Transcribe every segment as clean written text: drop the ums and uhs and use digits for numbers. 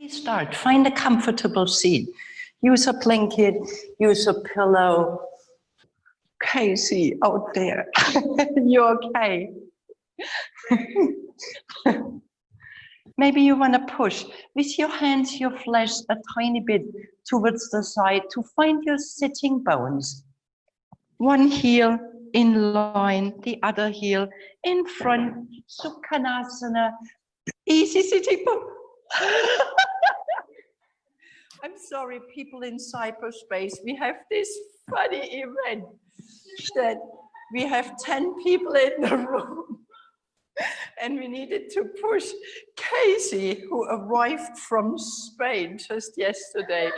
Start. Find a comfortable seat. Use a blanket, use a pillow. Casey out there, you're okay. Maybe you want to push with your hands, your flesh a tiny bit towards the side to find your sitting bones. One heel in line, the other heel in front. Sukhanasana. Easy sitting bone. I'm sorry, people in cyberspace, we have this funny event that we have 10 people in the room and we needed to push Casey, who arrived from Spain just yesterday.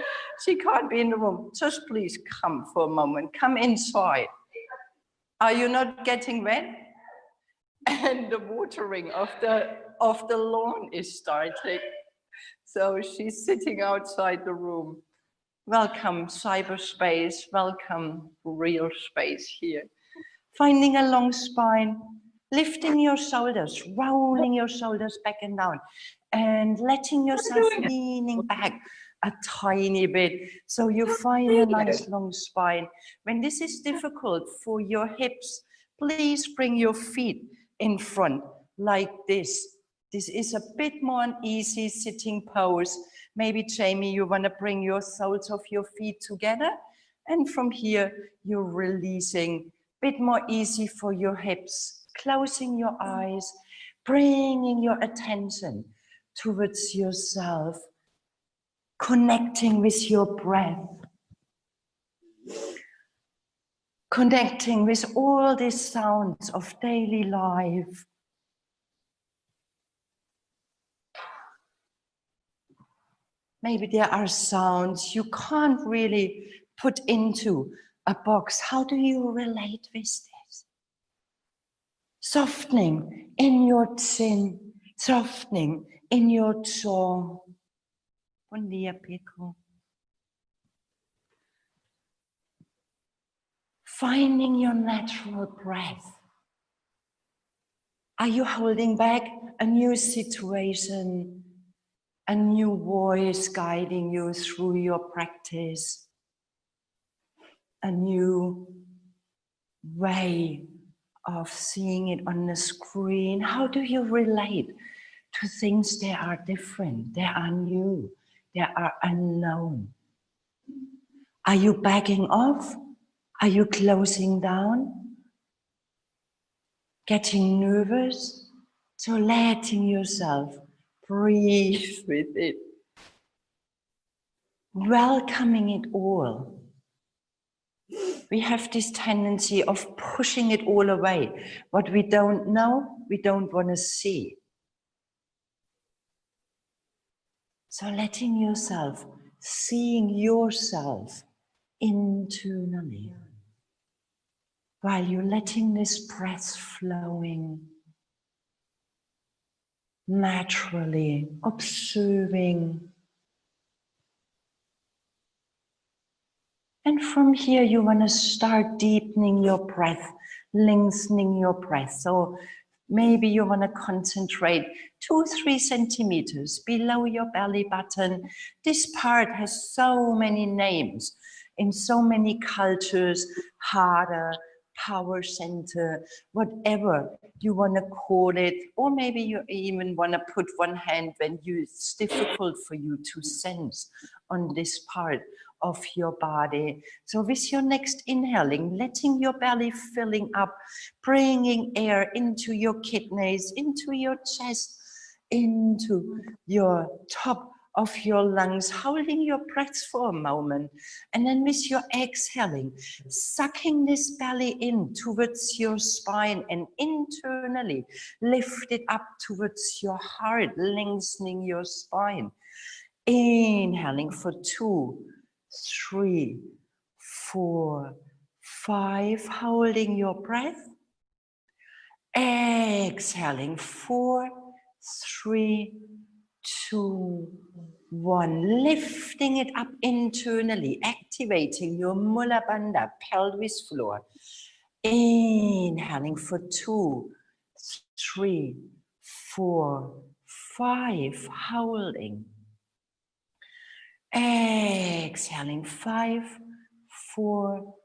She can't be in the room. Just please come for a moment. Come inside. Are you not getting wet? And the watering of the lawn is starting. So she's sitting outside the room. Welcome, cyberspace. Welcome, real space here. Finding a long spine, lifting your shoulders, rolling your shoulders back and down, and letting yourself leaning back a tiny bit. So you find a nice long spine. When this is difficult for your hips, please bring your feet in front like this. This is a bit more an easy sitting pose. Maybe, Jamie, you want to bring your soles of your feet together. And from here, you're releasing. Bit more easy for your hips. Closing your eyes, bringing your attention towards yourself. Connecting with your breath. Connecting with all these sounds of daily life. Maybe there are sounds you can't really put into a box. How do you relate with this? Softening in your chin, softening in your jaw. Bom dia, Pico. Finding your natural breath. Are you holding back a new situation? A new voice guiding you through your practice, a new way of seeing it on the screen. How do you relate to things that are different, that are new, that are unknown? Are you backing off? Are you closing down? Getting nervous? So letting yourself breathe with it. Welcoming it all. We have this tendency of pushing it all away. What we don't know, we don't want to see. So letting yourself, seeing yourself internally. While you're letting this breath flowing. Naturally observing. And from here you want to start deepening your breath, lengthening your breath. So maybe you want to concentrate 2-3 centimeters below your belly button. This part has so many names in so many cultures, harder, power center, whatever you want to call it, or maybe you even want to put one hand when it's difficult for you to sense on this part of your body. So with your next inhaling, letting your belly filling up, bringing air into your kidneys, into your chest, into your top of your lungs, holding your breath for a moment, and then with your exhaling, sucking this belly in towards your spine and internally lift it up towards your heart, lengthening your spine. Inhaling for 2, 3, 4, 5, holding your breath. Exhaling 4, 3, 2, 1, lifting it up internally, activating your Mula Bandha, pelvis floor. Inhaling for 2, 3, 4, 5, holding. Exhaling 5, 4,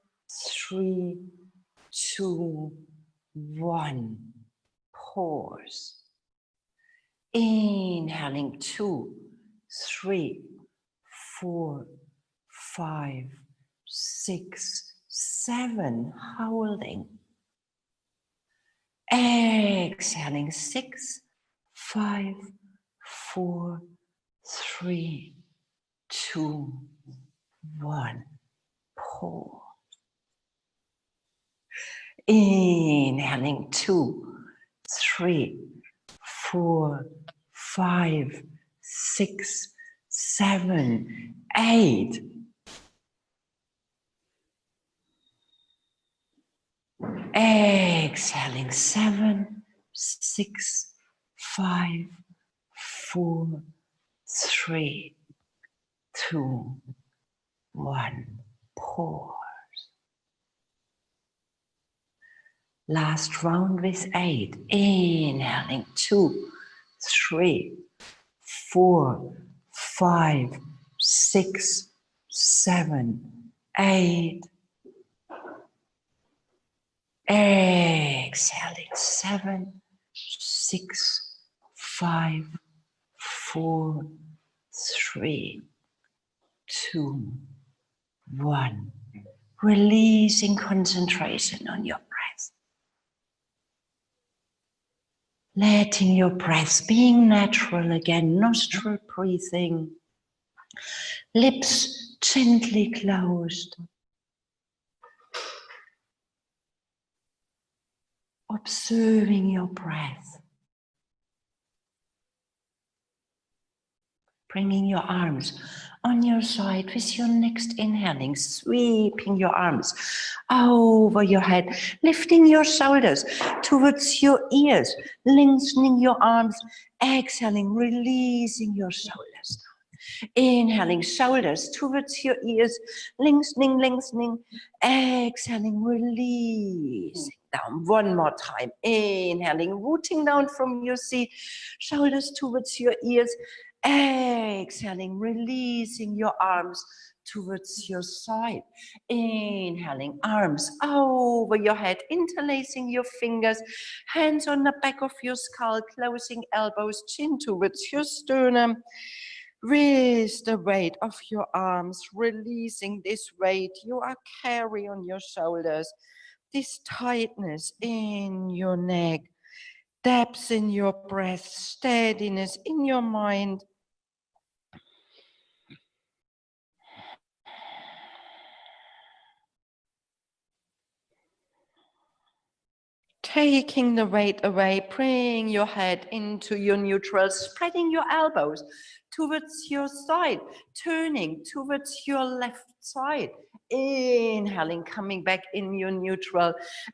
3, 2, 1. Pause. Inhaling 2, 3, 4, 5, 6, 7. Holding. Exhaling 6, 5, 4, 3, 2, 1. Pause. Inhaling 2, 3, 4, 5, 6, 7, 8. Exhaling 7, 6, 5, 4, 3, 2, 1. Pause. Last round with 8. Inhaling 2, 3, 4, 5, 6, 7, 8. Exhaling 7, 6, 5, 4, 3, 2, 1. Releasing concentration on your breath. Letting your breath being natural again, nostril breathing, lips gently closed. Observing your breath. Bringing your arms on your side with your next inhaling, sweeping your arms over your head, lifting your shoulders towards your ears, lengthening your arms, exhaling, releasing your shoulders. Inhaling, shoulders towards your ears, lengthening, lengthening, exhaling, releasing down. One more time. Inhaling, rooting down from your seat, shoulders towards your ears, exhaling, releasing your arms towards your side. Inhaling, arms over your head, interlacing your fingers, hands on the back of your skull, closing elbows, chin towards your sternum. With the weight of your arms, releasing this weight you are carrying on your shoulders, this tightness in your neck, depth in your breath, steadiness in your mind. Taking the weight away, bring your head into your neutral, spreading your elbows towards your side, turning towards your left side. Inhaling, coming back in your neutral.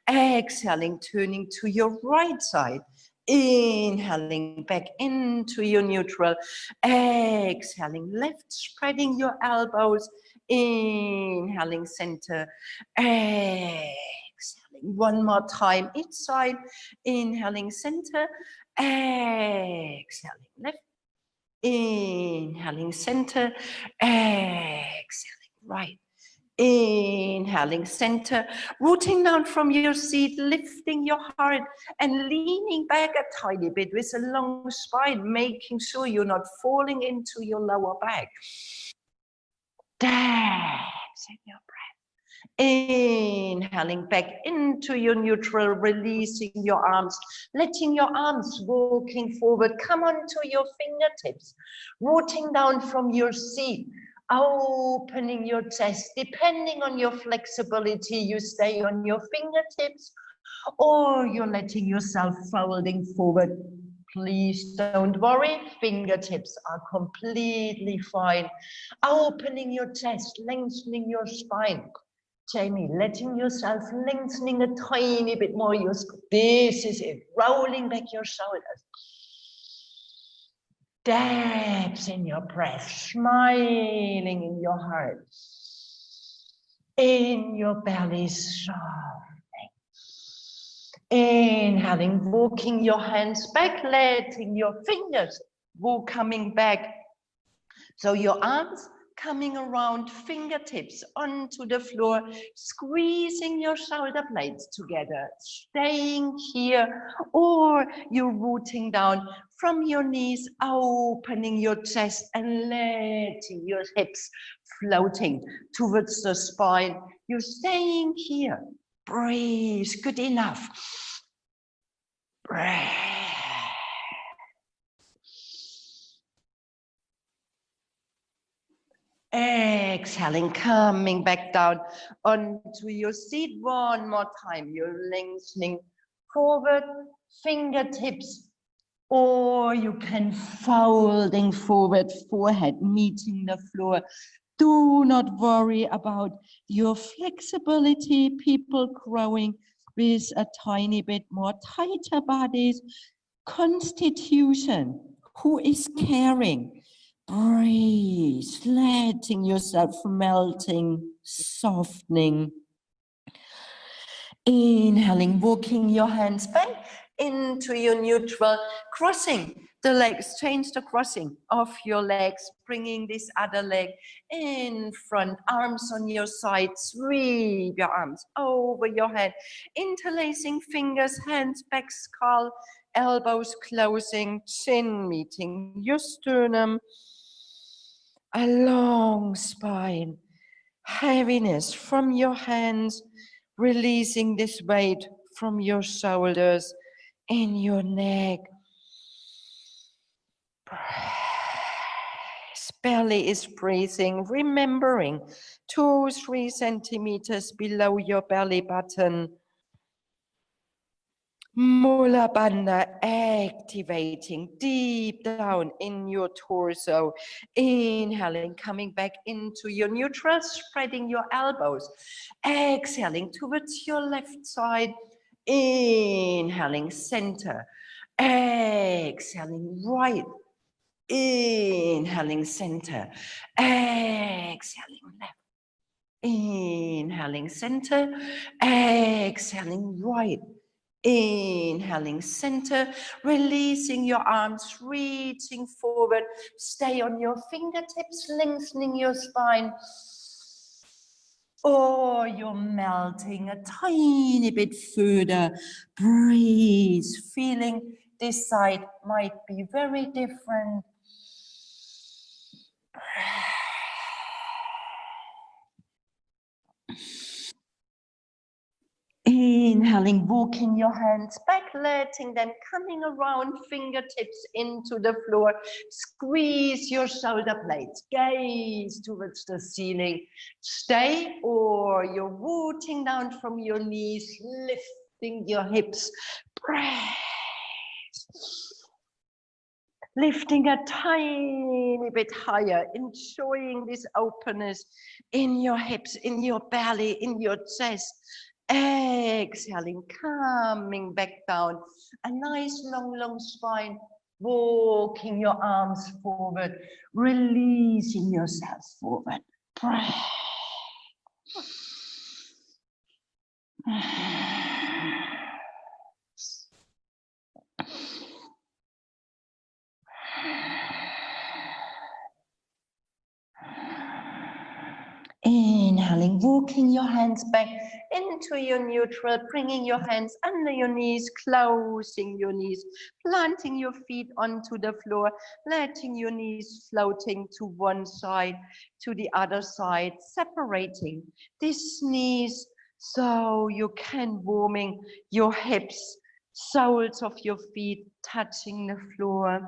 Exhaling, turning to your right side. Inhaling, back into your neutral. Exhaling, left, spreading your elbows. Inhaling, center. Exhaling, one more time each side. Inhaling, center. Exhaling, left. Inhaling, center. Exhaling, right. Inhaling, center. Rooting down from your seat, lifting your heart and leaning back a tiny bit with a long spine, making sure you're not falling into your lower back. Dance in your breath. Inhaling back into your neutral, releasing your arms, letting your arms walking forward. Come onto your fingertips, rooting down from your seat, opening your chest. Depending on your flexibility, you stay on your fingertips or you're letting yourself folding forward. Please don't worry, fingertips are completely fine. Opening your chest, lengthening your spine. Jamie, letting yourself lengthening a tiny bit more. This is it. Rolling back your shoulders. Depth in your breath. Smiling in your heart. In your belly, softening. Inhaling, walking your hands back, letting your fingers walk coming back. So your arms coming around, fingertips onto the floor, squeezing your shoulder blades together, staying here, or you're rooting down from your knees, opening your chest and letting your hips floating towards the spine. You're staying here. Breathe, good enough. Breathe. Exhaling, coming back down onto your seat one more time. You're lengthening forward, fingertips, or you can folding forward, forehead meeting the floor. Do not worry about your flexibility, people growing with a tiny bit more tighter bodies. Constitution, who is caring? Breathe, letting yourself melting, softening. Inhaling, walking your hands back into your neutral, crossing the legs, change the crossing of your legs, bringing this other leg in front, arms on your side, sweep your arms over your head, interlacing fingers, hands back, skull, elbows closing, chin meeting your sternum, a long spine, heaviness from your hands, releasing this weight from your shoulders in your neck. Belly is breathing, remembering 2-3 centimeters below your belly button. Mula Bandha activating deep down in your torso. Inhaling, coming back into your neutral, spreading your elbows. Exhaling towards your left side. Inhaling, center. Exhaling, right. Inhaling, center. Exhaling, left. Inhaling, center. Exhaling, right. Inhaling, center, releasing your arms, reaching forward, stay on your fingertips, lengthening your spine, or you're melting a tiny bit further. Breathe, feeling this side might be very different. Inhaling, walking your hands back, letting them coming around, fingertips into the floor. Squeeze your shoulder blades, gaze towards the ceiling. Stay, or you're rooting down from your knees, lifting your hips. Breathe. Lifting a tiny bit higher, enjoying this openness in your hips, in your belly, in your chest. Exhaling, coming back down. A nice long spine, walking your arms forward, releasing yourself forward. Breath. Inhaling, walking your hands back into your neutral, bringing your hands under your knees, closing your knees, planting your feet onto the floor, letting your knees floating to one side, to the other side, separating these knees so you can warming your hips, soles of your feet touching the floor.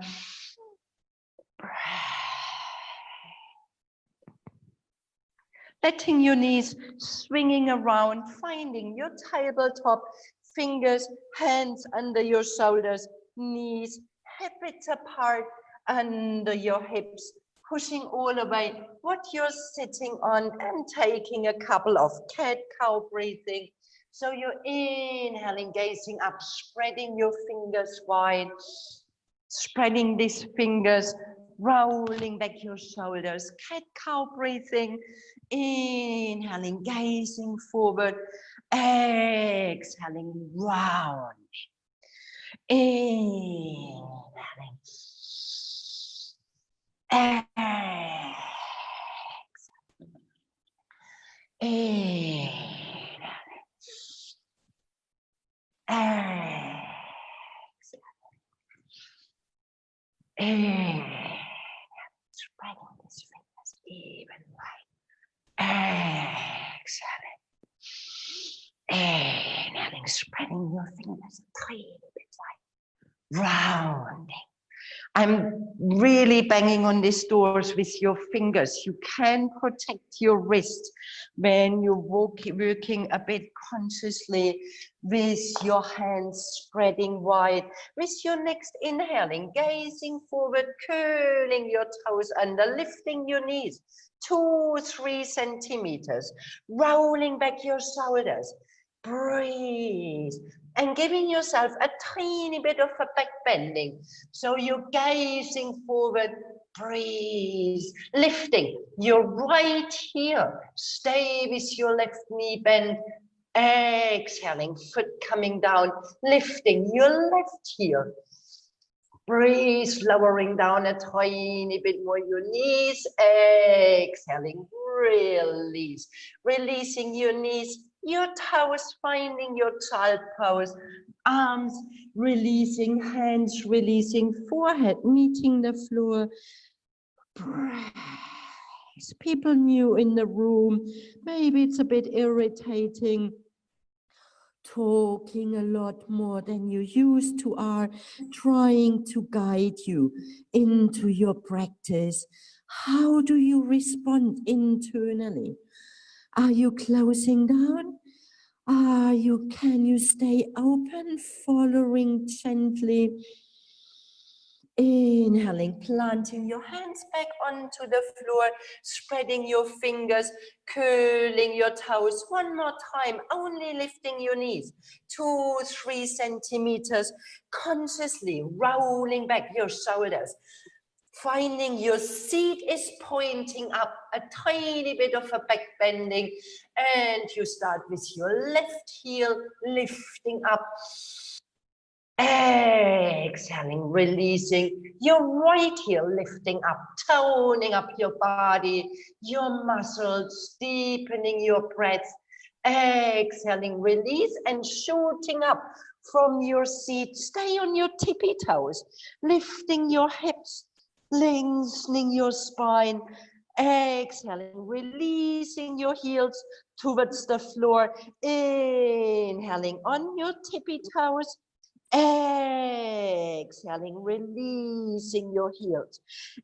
Letting your knees swinging around, finding your tabletop, fingers, hands under your shoulders, knees hip width apart under your hips, pushing all the way what you're sitting on and taking a couple of cat-cow breathing. So you're inhaling, gazing up, spreading your fingers wide, spreading these fingers, rolling back your shoulders, cat-cow breathing, inhaling, gazing forward, exhaling, round, inhaling, Inhaling. Exhaling. Inhaling. Spreading these fingers even wide. Exhaling. Inhaling, spreading your fingers a tiny bit wide. Rounding. I'm really banging on these doors with your fingers. You can protect your wrist when you're working a bit consciously with your hands spreading wide. With your next inhaling, gazing forward, curling your toes under, lifting your knees 2-3 centimeters, rolling back your shoulders. Breathe. And giving yourself a tiny bit of a back bending. So you're gazing forward, breathe, lifting your right heel. Stay with your left knee bent, exhaling, foot coming down, lifting your left heel. Breathe, lowering down a tiny bit more your knees, exhaling, release, releasing your knees, your toes, finding your child pose, arms releasing, hands releasing, forehead meeting the floor. Breathe. People new in the room, maybe it's a bit irritating. Talking a lot more than you used to are, trying to guide you into your practice. How do you respond internally? Are you closing down? Can you stay open, following gently? Inhaling, planting your hands back onto the floor, spreading your fingers, curling your toes. One more time, only lifting your knees 2-3 centimeters, consciously rolling back your shoulders. Finding your seat is pointing up, a tiny bit of a back bending, and you start with your left heel lifting up. Exhaling, releasing your right heel, lifting up, toning up your body, your muscles, deepening your breath. Exhaling, release, and shooting up from your seat. Stay on your tippy toes, lifting your hips, lengthening your spine. Exhaling, releasing your heels towards the floor. Inhaling on your tippy toes. Exhaling, releasing your heels.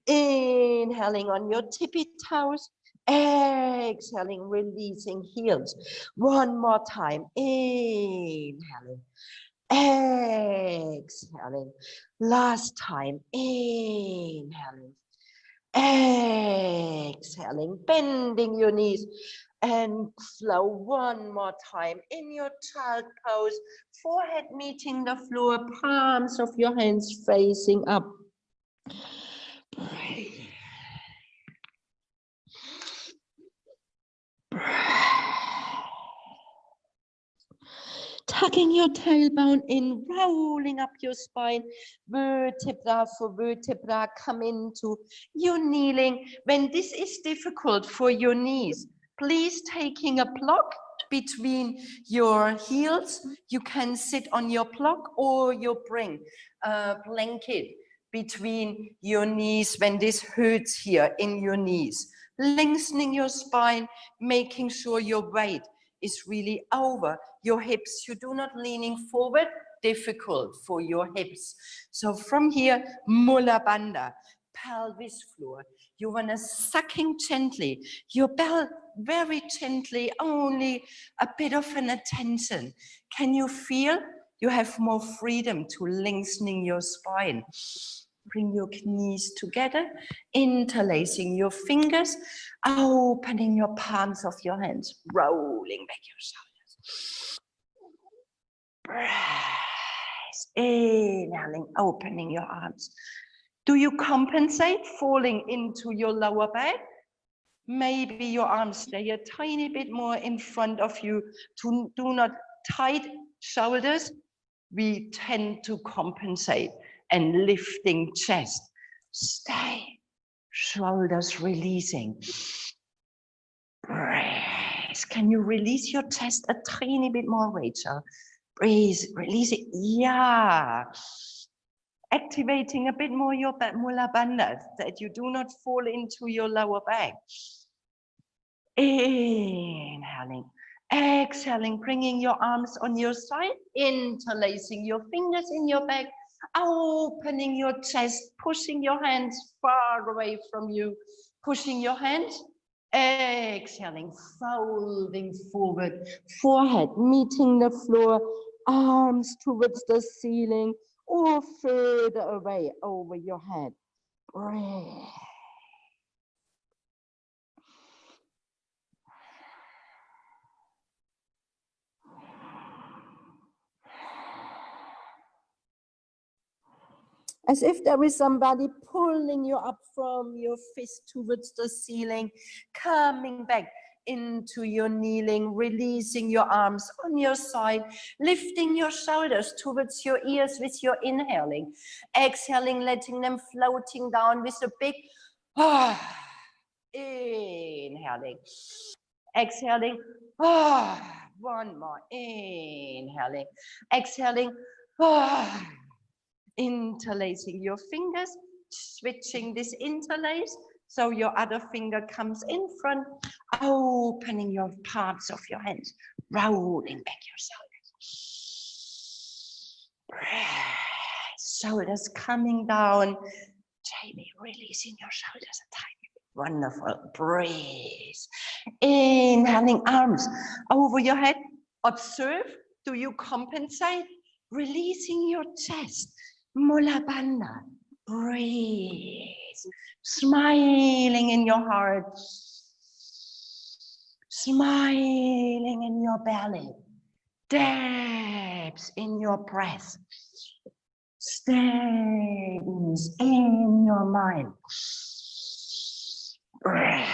Inhaling on your tippy toes. Exhaling, releasing heels. One more time. Inhaling. Exhaling. Last time. Inhaling. Exhaling, bending your knees, and flow one more time in your child pose, forehead meeting the floor, palms of your hands facing up. Breathe. Tucking your tailbone in, rolling up your spine, vertebra for vertebra, come into your kneeling. When this is difficult for your knees, please taking a block between your heels. You can sit on your block, or you bring a blanket between your knees when this hurts here in your knees. Lengthening your spine, making sure your weight is really over your hips. You do not leaning forward, difficult for your hips. So from here, Mula Bandha, pelvis floor. You want to sucking gently, your belt very gently, only a bit of an attention. Can you feel? You have more freedom to lengthening your spine. Bring your knees together, interlacing your fingers, opening your palms of your hands, rolling back your shoulders. Breath. Inhaling, opening your arms. Do you compensate falling into your lower back? Maybe your arms stay a tiny bit more in front of you. Do not tight shoulders. We tend to compensate, and lifting chest. Stay. Shoulders releasing. Breathe. Breathe. Can you release your chest a tiny bit more, Rachel? Breathe, release it. Yeah. Activating a bit more your mula bandha, that you do not fall into your lower back. Inhaling. Exhaling, bringing your arms on your side, interlacing your fingers in your back, opening your chest, pushing your hands far away from you, pushing your hands, exhaling, folding forward, forehead meeting the floor, arms towards the ceiling or further away over your head. Breathe. As if there is somebody pulling you up from your fist towards the ceiling, coming back into your kneeling, releasing your arms on your side, lifting your shoulders towards your ears with your inhaling, exhaling, letting them floating down with a big inhaling, exhaling, one more, inhaling, exhaling, interlacing your fingers, switching this interlace, so your other finger comes in front, opening your palms of your hands, rolling back your shoulders. Shoulders coming down. Jamie, releasing your shoulders a tiny bit. Wonderful. Breathe. Inhaling, arms over your head. Observe, do you compensate? Releasing your chest. Mula bandha. Breathe. Smiling in your heart. Smiling in your belly. Depths in your breath. Steadiness in your mind. Breath.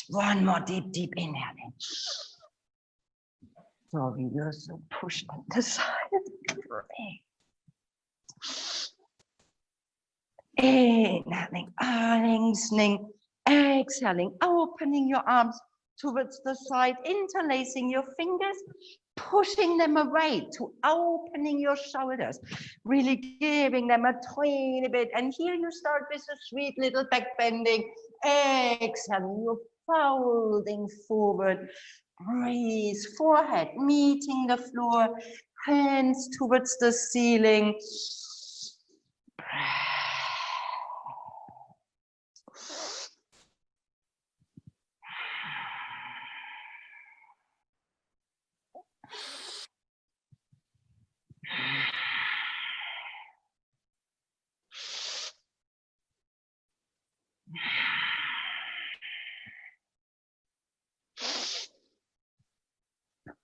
One more deep inhaling. Sorry, you're so pushed on the side. Breath. Inhaling, lengthening, exhaling, opening your arms towards the side, interlacing your fingers, pushing them away to opening your shoulders, really giving them a tiny bit. And here you start with a sweet little back bending. Exhaling, you're folding forward. Breathe, forehead meeting the floor, hands towards the ceiling.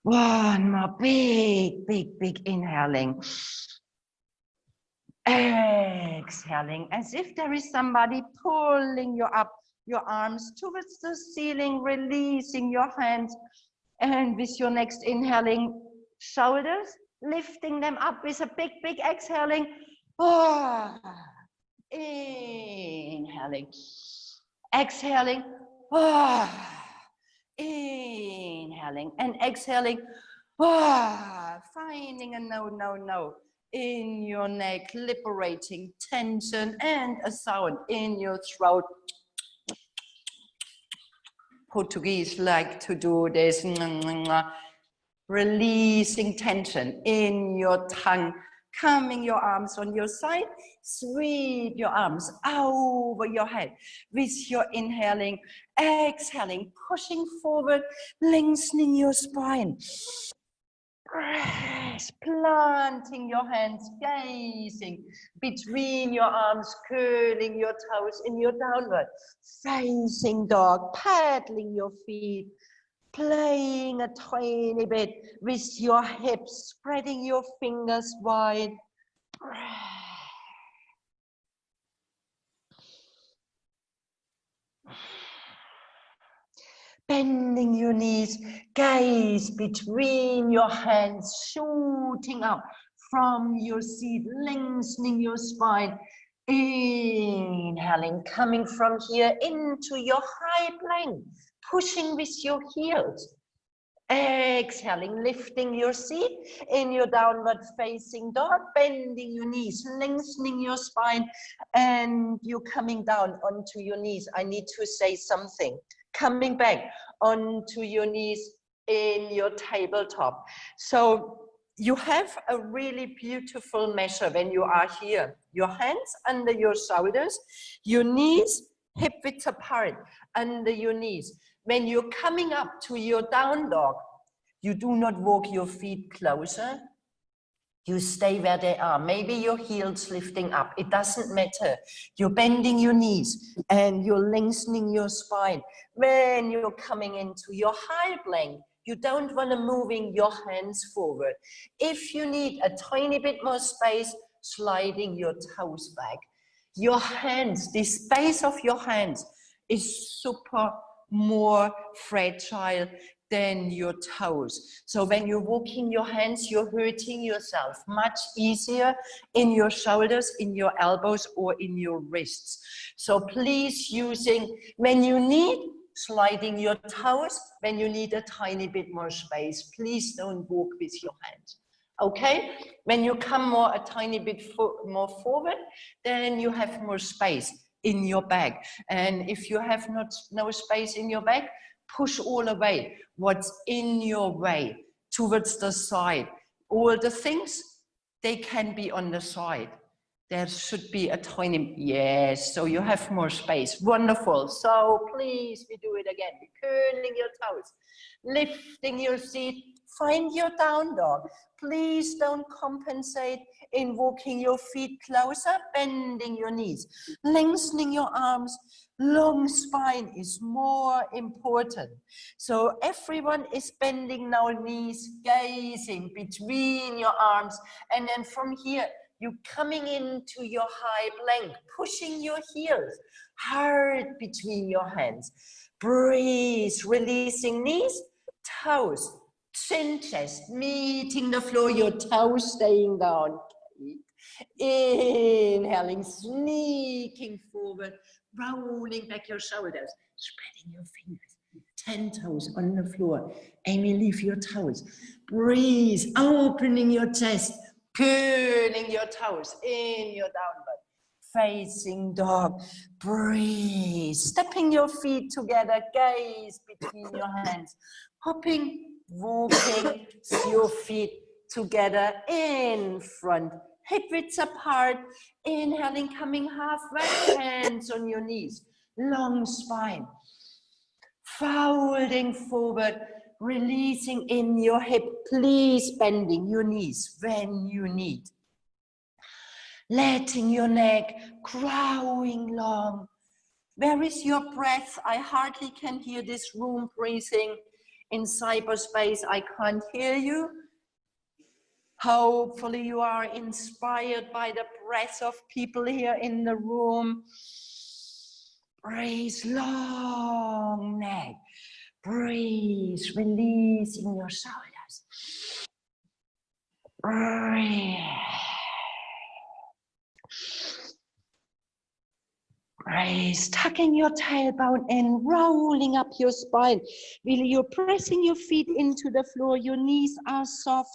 One more big inhaling. Exhaling, as if there is somebody pulling you up, your arms towards the ceiling, releasing your hands. And with your next inhaling, shoulders, lifting them up with a big exhaling. Inhaling, exhaling. Inhaling and exhaling, finding a no in your neck, liberating tension and a sound in your throat. Portuguese like to do this, releasing tension in your tongue, coming your arms on your side, sweep your arms over your head with your inhaling, exhaling, pushing forward, lengthening your spine. Planting your hands, gazing between your arms, curling your toes in your downward facing dog, paddling your feet, playing a tiny bit with your hips, spreading your fingers wide. Bending your knees, gaze between your hands, shooting up from your seat, lengthening your spine. Inhaling, coming from here into your high plank, pushing with your heels. Exhaling, lifting your seat in your downward facing dog, bending your knees, lengthening your spine, and you're coming down onto your knees. I need to say something. Coming back onto your knees in your tabletop. So you have a really beautiful measure when you are here. Your hands under your shoulders, your knees hip width apart under your knees. When you're coming up to your down dog, you do not walk your feet closer. You stay where they are. Maybe your heels lifting up. It doesn't matter. You're bending your knees and you're lengthening your spine. When you're coming into your high plank, you don't want to moving your hands forward. If you need a tiny bit more space, sliding your toes back. Your hands, the space of your hands is super more fragile than your toes. So when you're walking your hands, you're hurting yourself much easier in your shoulders, in your elbows, or in your wrists. So please using, when you need, sliding your toes, when you need a tiny bit more space, please don't walk with your hands. Okay, when you come a tiny bit more forward, then you have more space in your back. And if you have no space in your back, push all away what's in your way towards the side. All the things, they can be on the side. There should be a tiny, yes, so you have more space. Wonderful. So please, we do it again. Curling your toes, lifting your seat, find your down dog. Please don't compensate in walking your feet closer, bending your knees, lengthening your arms. Long spine is more important. So everyone is bending now knees, gazing between your arms, and then from here, you're coming into your high plank, pushing your heels hard between your hands. Breathe, releasing knees, toes, chin, chest, meeting the floor, your toes staying down. Inhaling, sneaking forward, rolling back your shoulders, spreading your fingers. 10 toes on the floor. Amy, leave your toes. Breathe, opening your chest, curling your toes in your downward facing dog. Breathe, stepping your feet together, gaze between your hands, hopping, walking your feet together in front, hip widths apart. Inhaling, coming halfway, hands on your knees, long spine. Folding forward, releasing in your hip, please bending your knees when you need. Letting your neck growing long. Where is your breath? I hardly can hear this room breathing in cyberspace. I can't hear you. Hopefully you are inspired by the breath of people here in the room. Breathe, long neck. Breathe, releasing your shoulders. Breathe. Breathe, tucking your tailbone in, rolling up your spine. Really, you're pressing your feet into the floor. Your knees are soft,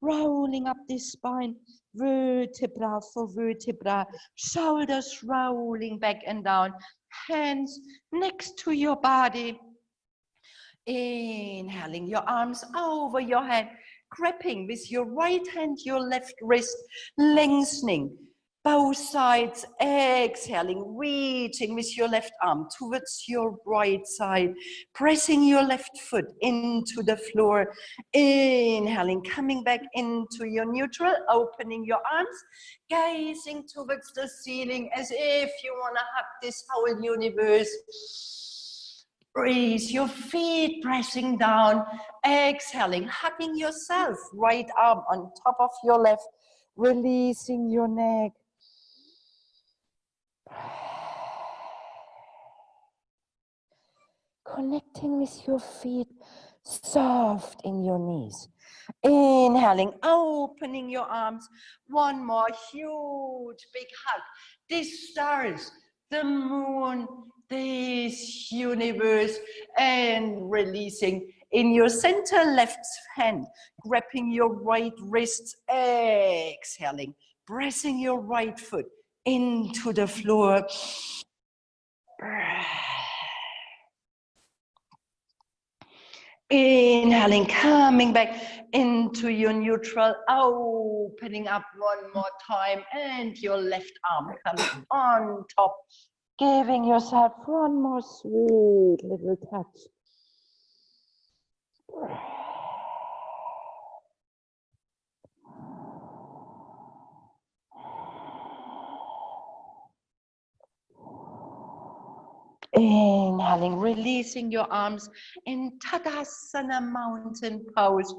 rolling up this spine. Vertebra for vertebra. Shoulders rolling back and down. Hands next to your body. Inhaling, your arms over your head, gripping with your right hand, your left wrist, lengthening both sides. Exhaling, reaching with your left arm towards your right side, pressing your left foot into the floor. Inhaling, coming back into your neutral, opening your arms, gazing towards the ceiling as if you want to hug this whole universe. Breathe, your feet pressing down, exhaling, hugging yourself, right arm on top of your left, releasing your neck. connecting with your feet, soft in your knees. Inhaling, opening your arms. One more huge big hug. These stars, the moon, this universe, and releasing in your center left hand, grabbing your right wrist, exhaling, pressing your right foot into the floor. Inhaling, coming back into your neutral, opening up one more time, and your left arm comes on top, giving yourself one more sweet little touch. Inhaling, releasing your arms in Tadasana mountain pose.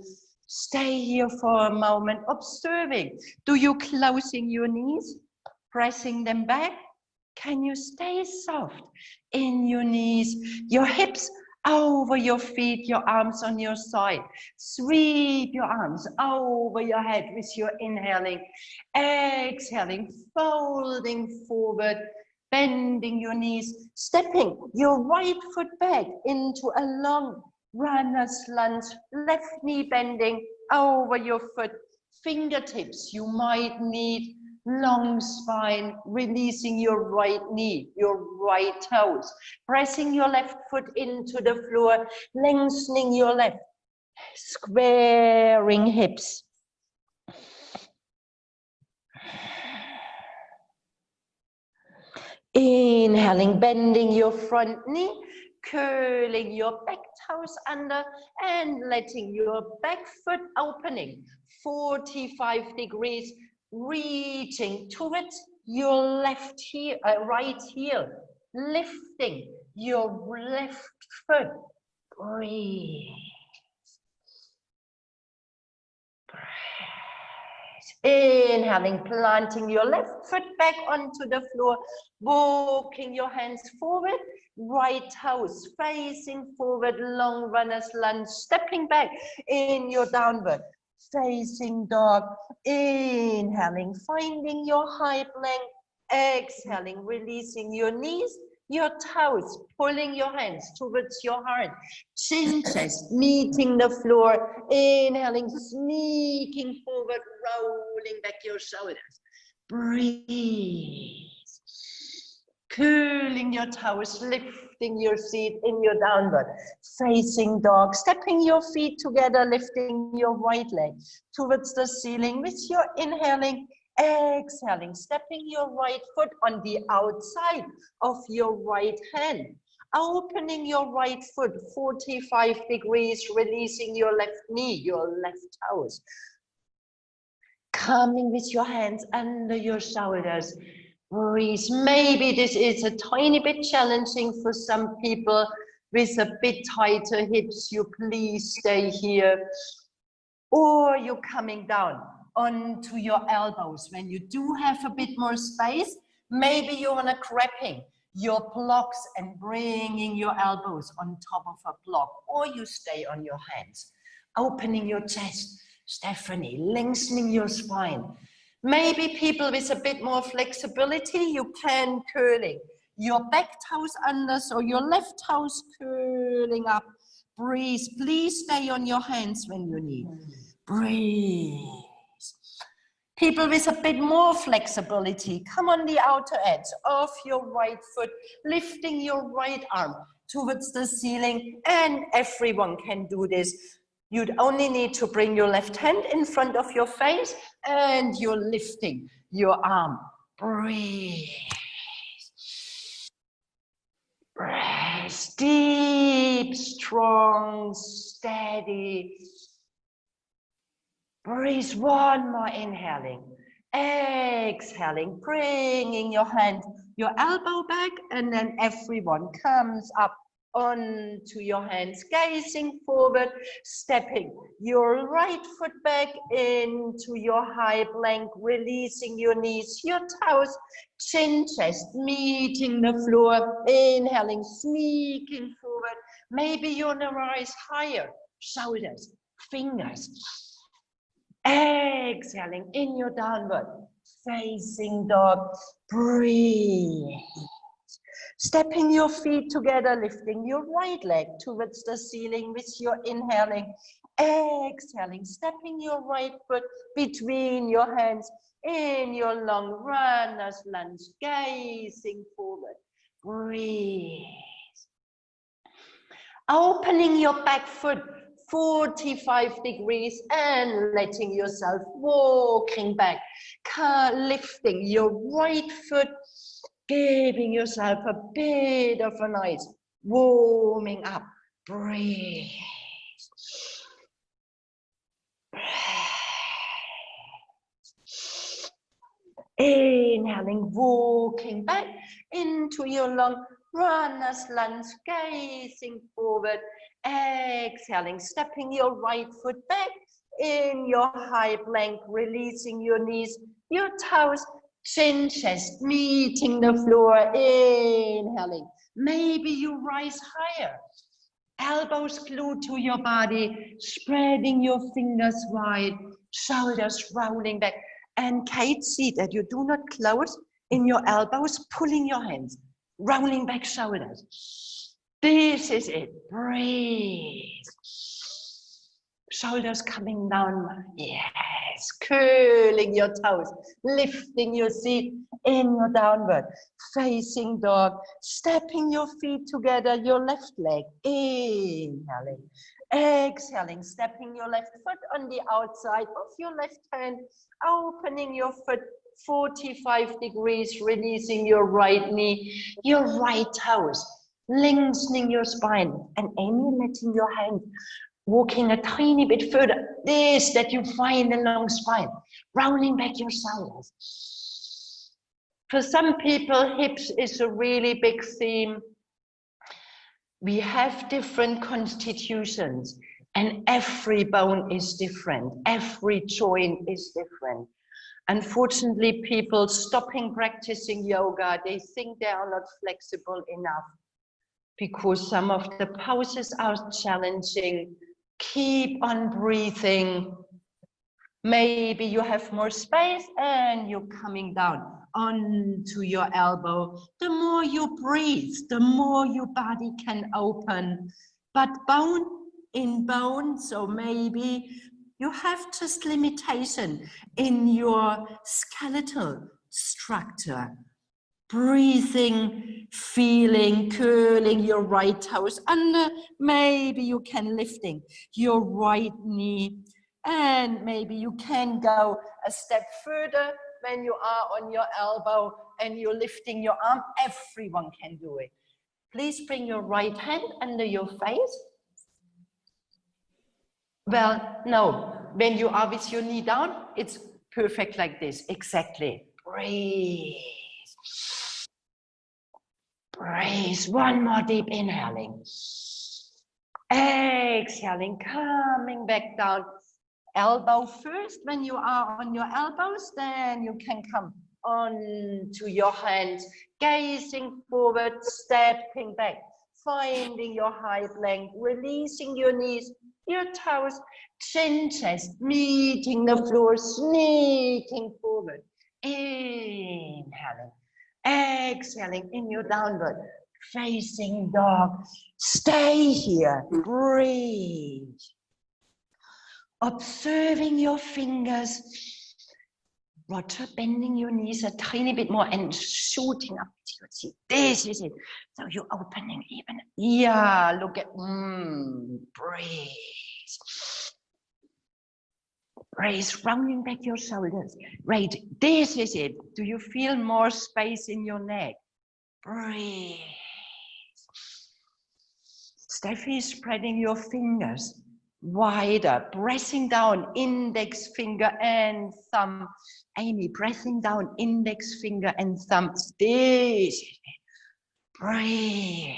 Stay here for a moment, observing. Do you closing your knees, pressing them back? Can you stay soft in your knees, your hips over your feet, your arms on your side? Sweep your arms over your head with your inhaling. Exhaling, folding forward, bending your knees, stepping your right foot back into a long runner's lunge, left knee bending over your foot, fingertips. You might need long spine, releasing your right knee, your right toes, pressing your left foot into the floor, lengthening your left, squaring hips. Inhaling, bending your front knee, curling your back toes under, and letting your back foot opening 45 degrees, reaching towards your left heel, right heel, lifting your left foot. Breathe. Inhaling, planting your left foot back onto the floor, walking your hands forward, right toes facing forward, long runner's lunge, stepping back in your downward facing dog. Inhaling, finding your high plank, exhaling, releasing your knees, your toes, pulling your hands towards your heart, chin chest meeting the floor. Inhaling, sneaking forward, rolling back your shoulders. Breathe. Curling your toes, lifting your seat in your downward facing dog, stepping your feet together, lifting your right leg towards the ceiling with your inhaling. Exhaling, stepping your right foot on the outside of your right hand, opening your right foot 45 degrees, releasing your left knee, your left toes, coming with your hands under your shoulders. Breathe. Maybe this is a tiny bit challenging for some people with a bit tighter hips. You please stay here, or you're coming down onto your elbows. When you do have a bit more space, maybe you want to grabbing your blocks and bringing your elbows on top of a block, or you stay on your hands, opening your chest. Stephanie, lengthening your spine. Maybe people with a bit more flexibility, you can curling your back toes under, so your left toes curling up. Breathe. Please stay on your hands when you need. Breathe. People with a bit more flexibility, come on the outer edge of your right foot, lifting your right arm towards the ceiling, and everyone can do this. You'd only need to bring your left hand in front of your face, and you're lifting your arm. Breathe. Breathe. Deep, strong, steady. Breathe. One more inhaling. Exhaling, bringing your hand, your elbow back, and then everyone comes up onto your hands, gazing forward, stepping your right foot back into your high plank, releasing your knees, your toes, chin chest meeting the floor. Inhaling, sneaking forward, Maybe you want to rise higher, shoulders, fingers. Exhaling in your downward facing dog. Breathe. Stepping your feet together, lifting your right leg towards the ceiling with your inhaling. Exhaling, stepping your right foot between your hands in your long runner's lunge, gazing forward. Breathe. Opening your back foot 45 degrees and letting yourself walking back, lifting your right foot, giving yourself a bit of a nice warming up. Breathe. Inhaling, walking back into your long runner's lunge, gazing forward. Exhaling, stepping your right foot back in your high plank, releasing your knees, your toes, chin, chest, meeting the floor. Inhaling, maybe you rise higher. Elbows glued to your body, spreading your fingers wide, shoulders rolling back. And Kate, see that you do not close in your elbows, pulling your hands, rolling back shoulders. This is it. Breathe. Shoulders coming down. Yes. Curling your toes, lifting your seat in your downward facing dog, stepping your feet together, your left leg. Inhaling. Exhaling, stepping your left foot on the outside of your left hand, opening your foot 45 degrees, releasing your right knee, your right toes, lengthening your spine, and Amy, letting your hand walking a tiny bit further. This that you find a long spine, rounding back your shoulders. For some people, hips is a really big theme. We have different constitutions and every bone is different. Every joint is different. Unfortunately, people stopping practicing yoga, they think they are not flexible enough because some of the poses are challenging. Keep on breathing. Maybe you have more space and you're coming down onto your elbow. The more you breathe, the more your body can open. But bone in bone, so maybe you have just limitation in your skeletal structure. Breathing, feeling, curling your right toes under. Maybe you can lifting your right knee. And maybe you can go a step further when you are on your elbow and you're lifting your arm. Everyone can do it. Please bring your right hand under your face. Well, no, when you are with your knee down, it's perfect like this. Exactly. Breathe. Breathe. One more deep inhaling. Exhaling, coming back down. Elbow first. When you are on your elbows, then you can come on to your hands, gazing forward, stepping back, finding your high plank, releasing your knees, your toes, chin, chest, meeting the floor, sneaking forward. Inhaling, exhaling in your downward facing dog. Stay here, breathe. Observing your fingers, Roger, bending your knees a tiny bit more and shooting up to your seat. This is it. So you're opening even. Yeah, look at, breathe. Breathe, rounding back your shoulders. Right, this is it. Do you feel more space in your neck? Breathe. Steffi, spreading your fingers wider, pressing down index finger and thumb. Amy, pressing down index finger and thumb. This. Breathe.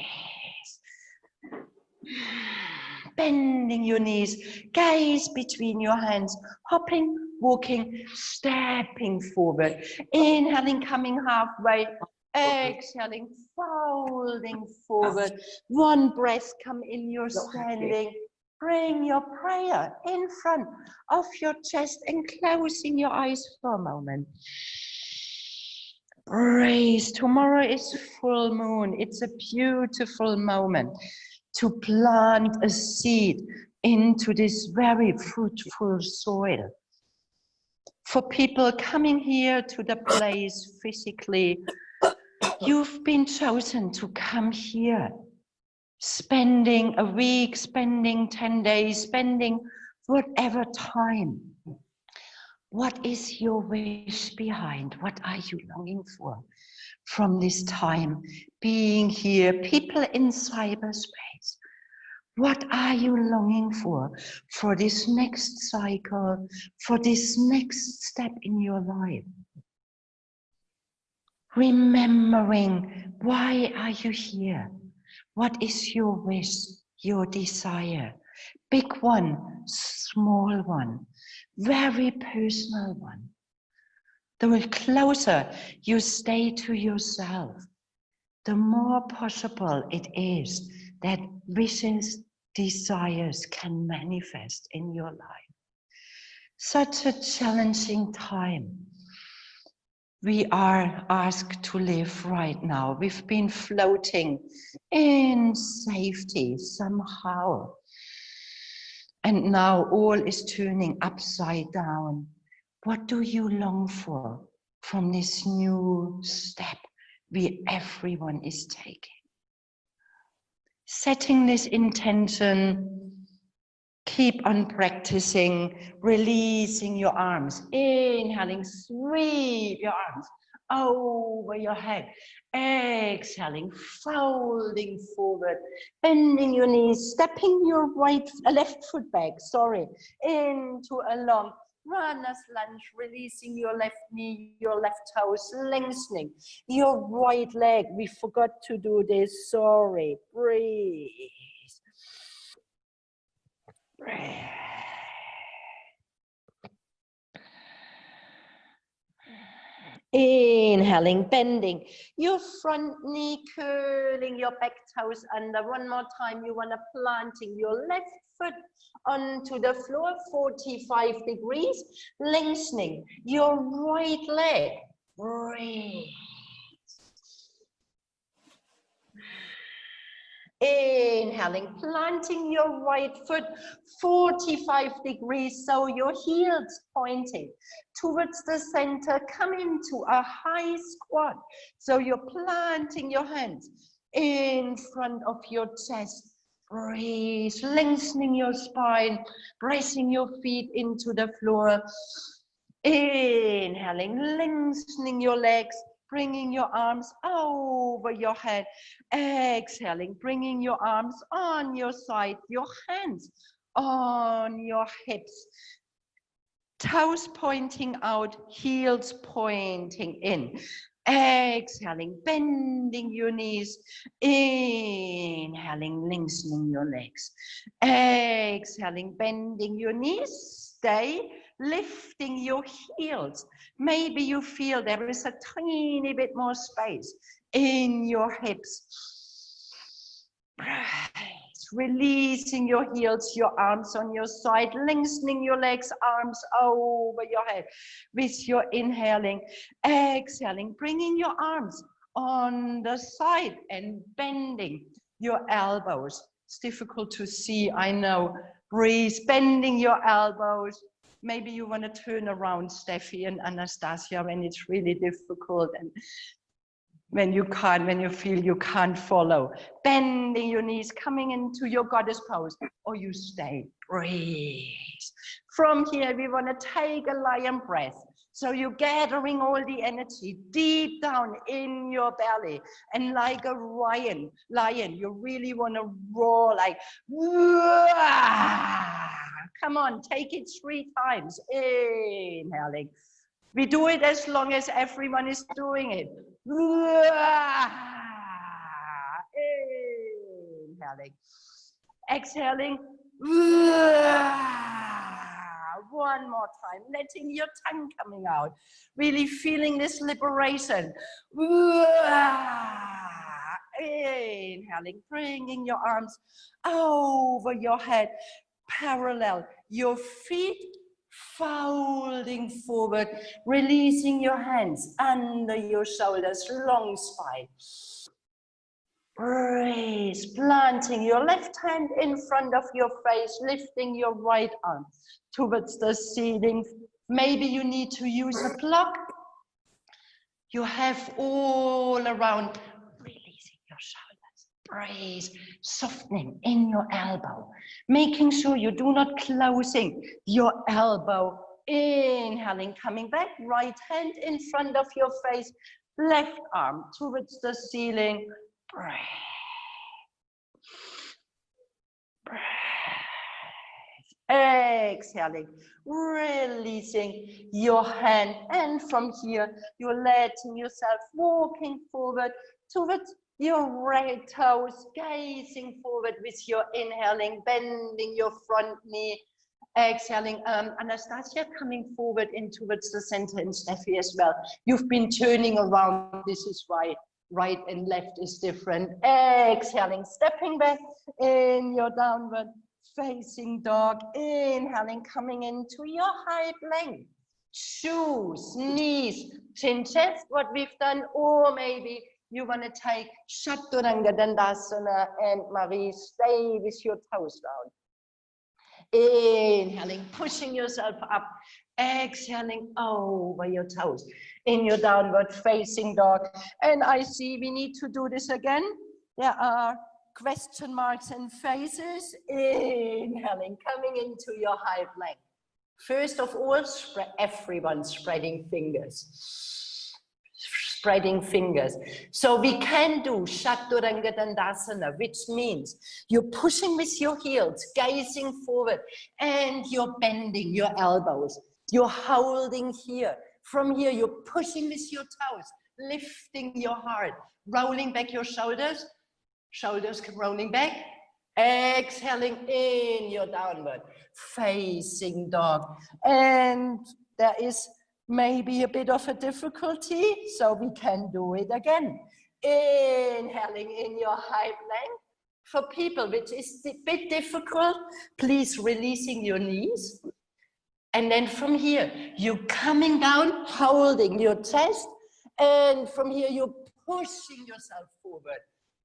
Bending your knees, gaze between your hands, hopping, walking, stepping forward. Inhaling, coming halfway. Exhaling, folding forward. One breath, come in your standing. Bring your prayer in front of your chest and closing your eyes for a moment. Breathe. Tomorrow is full moon. It's a beautiful moment to plant a seed into this very fruitful soil. For people coming here to the place physically, you've been chosen to come here. Spending a week, spending 10 days, spending whatever time. What is your wish behind? What are you longing for from this time being here? People in cyberspace, what are you longing for this next cycle, for this next step in your life? Remembering, why are you here? What is your wish, your desire? Big one, small one, very personal one. The closer you stay to yourself, the more possible it is that wishes, desires can manifest in your life. Such a challenging time we are asked to live right now. We've been floating in safety somehow. And now all is turning upside down. What do you long for from this new step everyone is taking? Setting this intention, keep on practicing, releasing your arms, inhaling, sweep your arms over your head, exhaling, folding forward, bending your knees, stepping your left foot back, into a long runner's lunge, releasing your left knee, your left toes, lengthening your right leg. We forgot to do this, sorry. Breathe. Breathe. Inhaling, bending your front knee, curling your back toes under. One more time, you want to planting your left foot onto the floor, 45 degrees, lengthening your right leg. Breathe. Inhaling, planting your right foot 45 degrees, so your heels pointing towards the center. Come into a high squat, so you're planting your hands in front of your chest. Breathe, lengthening your spine, pressing your feet into the floor. Inhaling, lengthening your legs, bringing your arms over your head. Exhaling, bringing your arms on your side, your hands on your hips. Toes pointing out, heels pointing in. Exhaling, bending your knees. Inhaling, lengthening your legs. Exhaling, bending your knees. Stay. Lifting your heels. Maybe you feel there is a tiny bit more space in your hips. Releasing your heels, your arms on your side, lengthening your legs, arms over your head with your inhaling. Exhaling, bringing your arms on the side and bending your elbows. It's difficult to see, I know. Breathe, bending your elbows. Maybe you want to turn around, Steffi and Anastasia, when it's really difficult and when you feel you can't follow. Bending your knees, coming into your goddess pose, or you stay. Breathe. From here, we want to take a lion breath. So you're gathering all the energy deep down in your belly. And like a lion, you really want to roar like, Wah! Come on, take it 3 times. Inhaling. We do it as long as everyone is doing it. Inhaling. Exhaling. One more time, letting your tongue coming out. Really feeling this liberation. Inhaling, bringing your arms over your head, parallel, your feet folding forward, releasing your hands under your shoulders, long spine. Breathe, planting your left hand in front of your face, lifting your right arm towards the ceiling. Maybe you need to use a block. You have all around, releasing your shoulders. Breathe, softening in your elbow, making sure you do not closing your elbow. Inhaling, coming back, right hand in front of your face, left arm towards the ceiling. Breathe. Breathe. Exhaling, releasing your hand, and from here you're letting yourself walking forward towards your right toes, gazing forward with your inhaling, bending your front knee. Exhaling, Anastasia coming forward in towards the center, and Steffi as well. You've been turning around, this is why right and left is different. Exhaling, stepping back in your downward facing dog. Inhaling, coming into your high plank. Shoes, knees, chin, chest, what we've done, or maybe you want to take Chaturanga Dandasana and Marie, stay with your toes down. Inhaling, pushing yourself up, exhaling over your toes in your downward facing dog. And I see we need to do this again. There are question marks and faces. Inhaling, coming into your high plank. First of all, everyone spreading fingers. Spreading fingers. So we can do Chaturanga Dandasana, which means you're pushing with your heels, gazing forward, and you're bending your elbows. You're holding here. From here, you're pushing with your toes, lifting your heart, rolling back your shoulders, shoulders rolling back, exhaling in your downward facing dog. And there is maybe a bit of a difficulty, so we can do it again. Inhaling in your high plank. For people which is a bit difficult, please releasing your knees. And then from here, you're coming down, holding your chest. And from here, you're pushing yourself forward.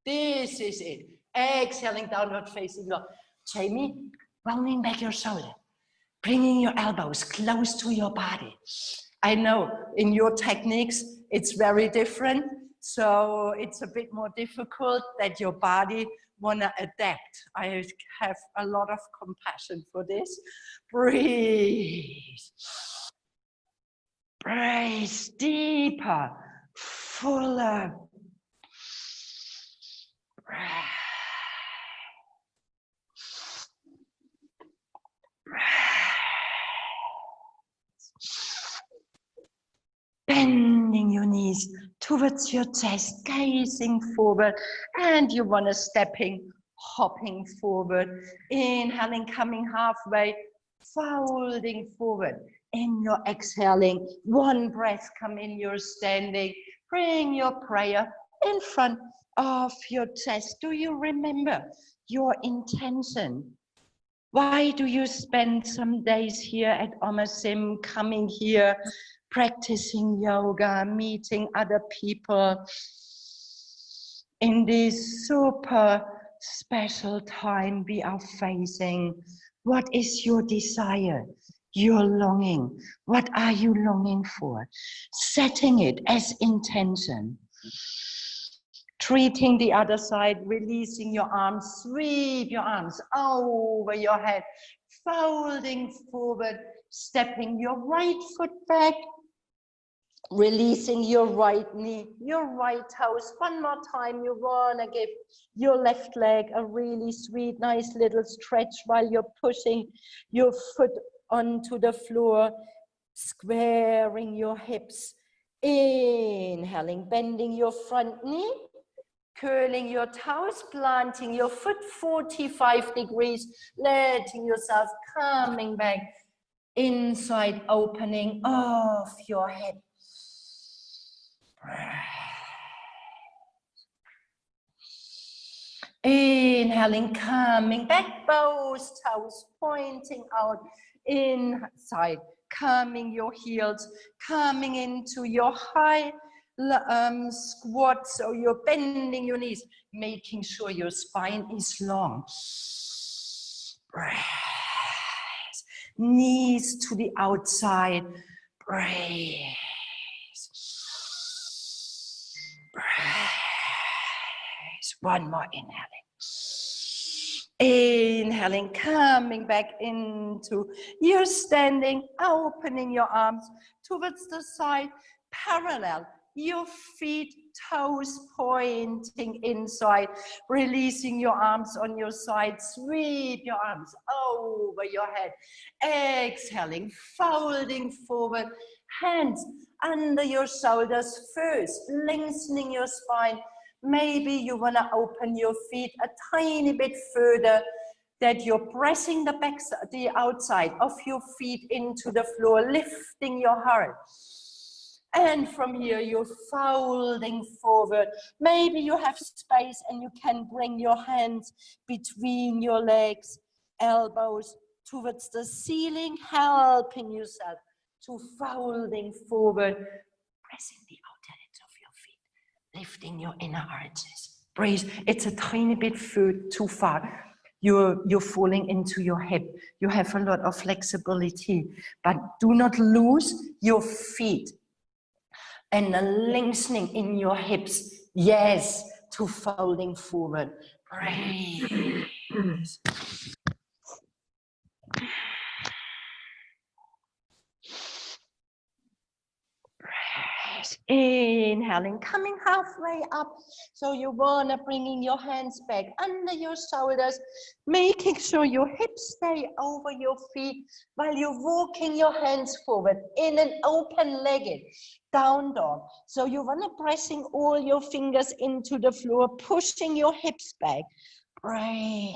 This is it. Exhaling, downward facing dog. Jamie, rounding back your shoulder. Bringing your elbows close to your body. I know in your techniques, it's very different. So it's a bit more difficult that your body wanna adapt. I have a lot of compassion for this. Breathe. Breathe deeper, fuller. Breathe. Bending your knees towards your chest, gazing forward, and you want to stepping, hopping forward, inhaling, coming halfway, folding forward. In your exhaling, one breath, come in, you're standing, bring your prayer in front of your chest. Do you remember your intention? Why do you spend some days here at Omasim, coming here, practicing yoga, meeting other people in this super special time we are facing? What is your desire, your longing? What are you longing for? Setting it as intention. Treating the other side, releasing your arms, sweep your arms over your head, folding forward, stepping your right foot back, releasing your right knee, your right toes. One more time, you wanna give your left leg a really sweet, nice little stretch while you're pushing your foot onto the floor, squaring your hips, inhaling, bending your front knee, curling your toes, planting your foot 45 degrees, letting yourself coming back inside, opening of your head. Inhaling, coming back, both toes pointing out inside, coming your heels, coming into your high squat, so you're bending your knees, making sure your spine is long. Breath. Knees to the outside. Breathe. Breathe. One more inhaling. Inhaling, coming back into your standing, opening your arms towards the side, parallel. Your feet, toes pointing inside, releasing your arms on your side, sweep your arms over your head, exhaling, folding forward, hands under your shoulders first, lengthening your spine. Maybe you want to open your feet a tiny bit further, that you're pressing the outside of your feet into the floor, lifting your heart. And from here, you're folding forward. Maybe you have space and you can bring your hands between your legs, elbows towards the ceiling, helping yourself to folding forward, pressing the outer edge of your feet, lifting your inner arches. Breathe. It's a tiny bit too far. You're falling into your hip. You have a lot of flexibility, but do not lose your feet. And the lengthening in your hips, yes, to folding forward. Breathe. Inhaling, coming halfway up. So you wanna bringing your hands back under your shoulders, making sure your hips stay over your feet while you're walking your hands forward in an open-legged down dog. So you wanna pressing all your fingers into the floor, pushing your hips back. Breathe.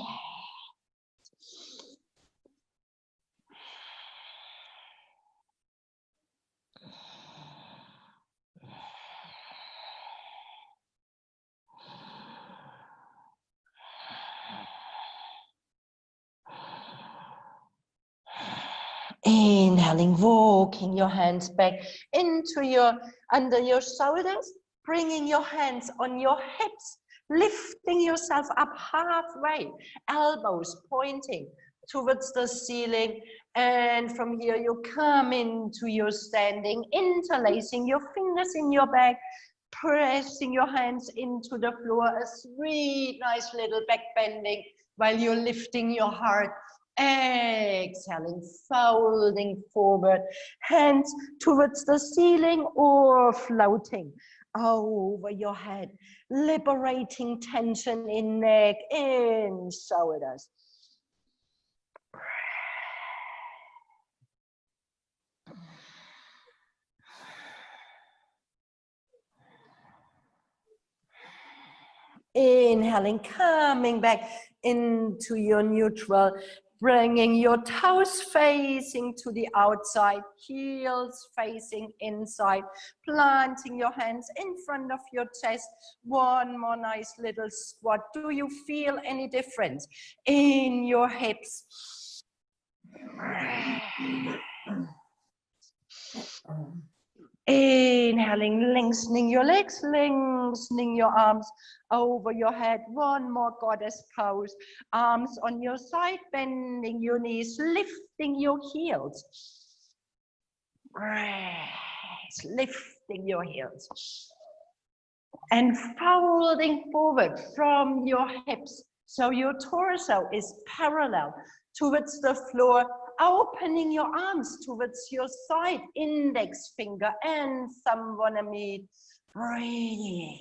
Inhaling, walking your hands back into under your shoulders, bringing your hands on your hips, lifting yourself up halfway, elbows pointing towards the ceiling. And from here, you come into your standing, interlacing your fingers in your back, pressing your hands into the floor, a sweet, nice little back bending while you're lifting your heart. Exhaling, folding forward, hands towards the ceiling or floating over your head, liberating tension in neck, in shoulders. Inhaling, coming back into your neutral, bringing your toes facing to the outside, heels facing inside, planting your hands in front of your chest. One more nice little squat. Do you feel any difference in your hips? Inhaling, lengthening your legs, lengthening your arms over your head. One more goddess pose. Arms on your side, bending your knees, lifting your heels. Lifting your heels. And folding forward from your hips. So your torso is parallel towards the floor, opening your arms towards your side, index finger and thumb wanna meet. Breathe.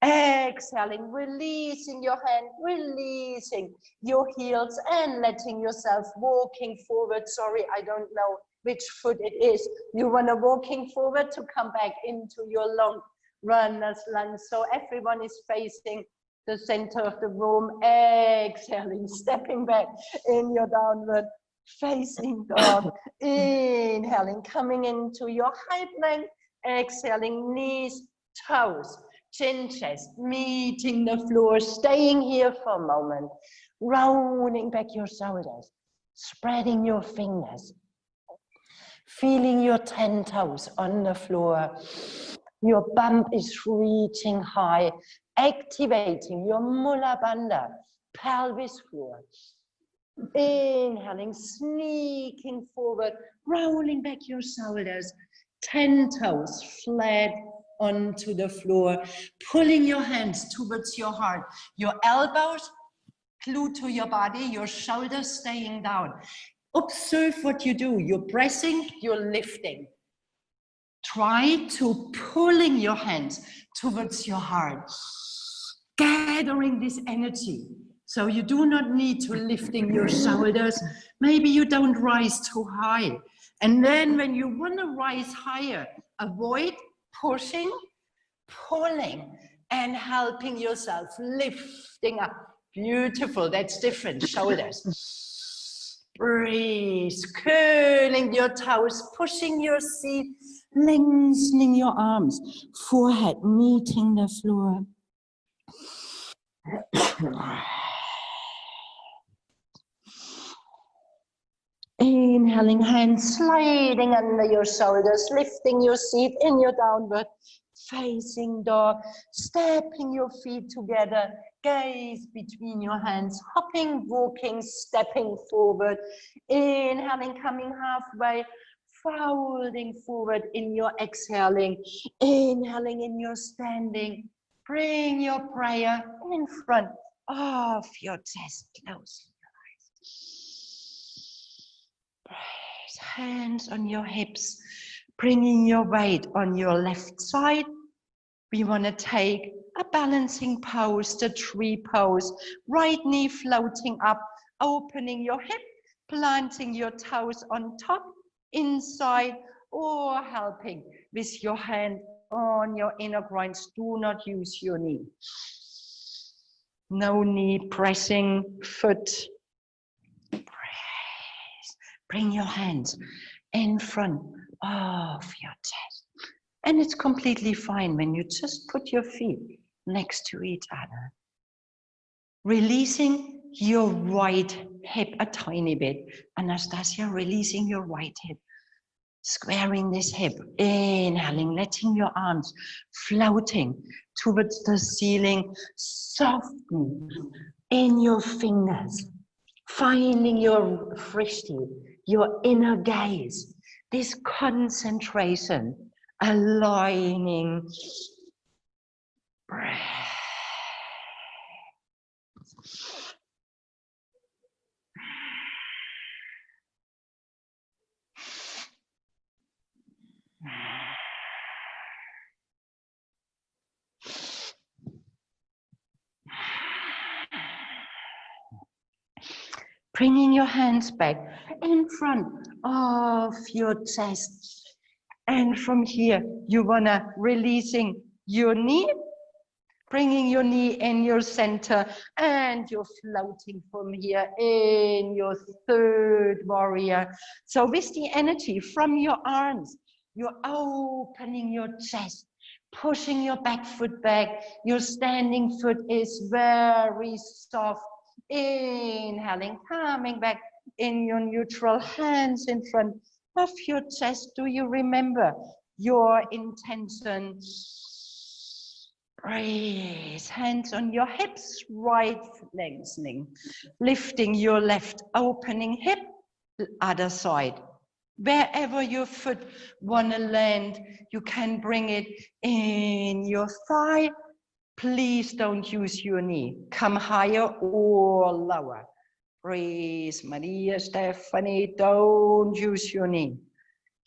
Exhaling, releasing your hand, releasing your heels and letting yourself walking forward. Sorry, I don't know which foot it is. You wanna walking forward to come back into your long runner's lunge. So everyone is facing the center of the room. Exhaling, stepping back in your downward facing dog. Inhaling, coming into your high plank. Exhaling, knees, toes, Chin, chest, meeting the floor, staying here for a moment, rolling back your shoulders, spreading your fingers, feeling your 10 toes on the floor. Your bum is reaching high, activating your Mula Bandha, pelvis floor. Inhaling, sneaking forward, rolling back your shoulders, 10 toes flat onto the floor, pulling your hands towards your heart, your elbows glued to your body, your shoulders staying down. Observe what you do. You're pressing, you're lifting. Try to pulling your hands towards your heart, gathering this energy. So you do not need to lifting your shoulders. Maybe you don't rise too high. And then when you want to rise higher, avoid pushing, pulling, and helping yourself, lifting up. Beautiful, that's different, shoulders. Breathe, curling your toes, pushing your seat, lengthening your arms, forehead meeting the floor. Inhaling, hands sliding under your shoulders, lifting your seat in your downward facing dog, stepping your feet together, gaze between your hands, hopping, walking, stepping forward. Inhaling, coming halfway, folding forward in your exhaling. Inhaling in your standing. Bring your prayer in front of your chest. Close your eyes. Hands on your hips, bringing your weight on your left side. We want to take a balancing pose, the tree pose. Right knee floating up, opening your hip, planting your toes on top, inside, or helping with your hand on your inner groins. Do not use your knee. No knee pressing, foot. Press. Bring your hands in front of your chest. And it's completely fine when you just put your feet next to each other. Releasing your right hip a tiny bit. Anastasia, releasing your right hip. Squaring this hip. Inhaling, letting your arms floating towards the ceiling. Soften in your fingers. Finding your frishti, your inner gaze. This concentration. Aligning. Breath. Bringing your hands back in front of your chest. And from here, you wanna releasing your knee, bringing your knee in your center, and you're floating from here in your third warrior. So with the energy from your arms, you're opening your chest, pushing your back foot back. Your standing foot is very soft. Inhaling, coming back in your neutral, hands in front of your chest. Do you remember your intention? Breathe, hands on your hips, right lengthening, lifting your left, opening hip, other side. Wherever your foot wanna land, you can bring it in your thigh. Please don't use your knee. Come higher or lower. Breathe, Maria, Stephanie, don't use your knee.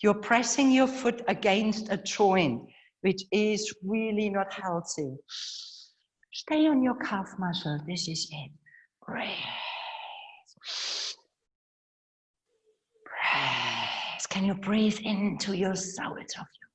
You're pressing your foot against a joint, which is really not healthy. Stay on your calf muscle, this is it. Breathe. Breathe. Can you breathe into your soles of your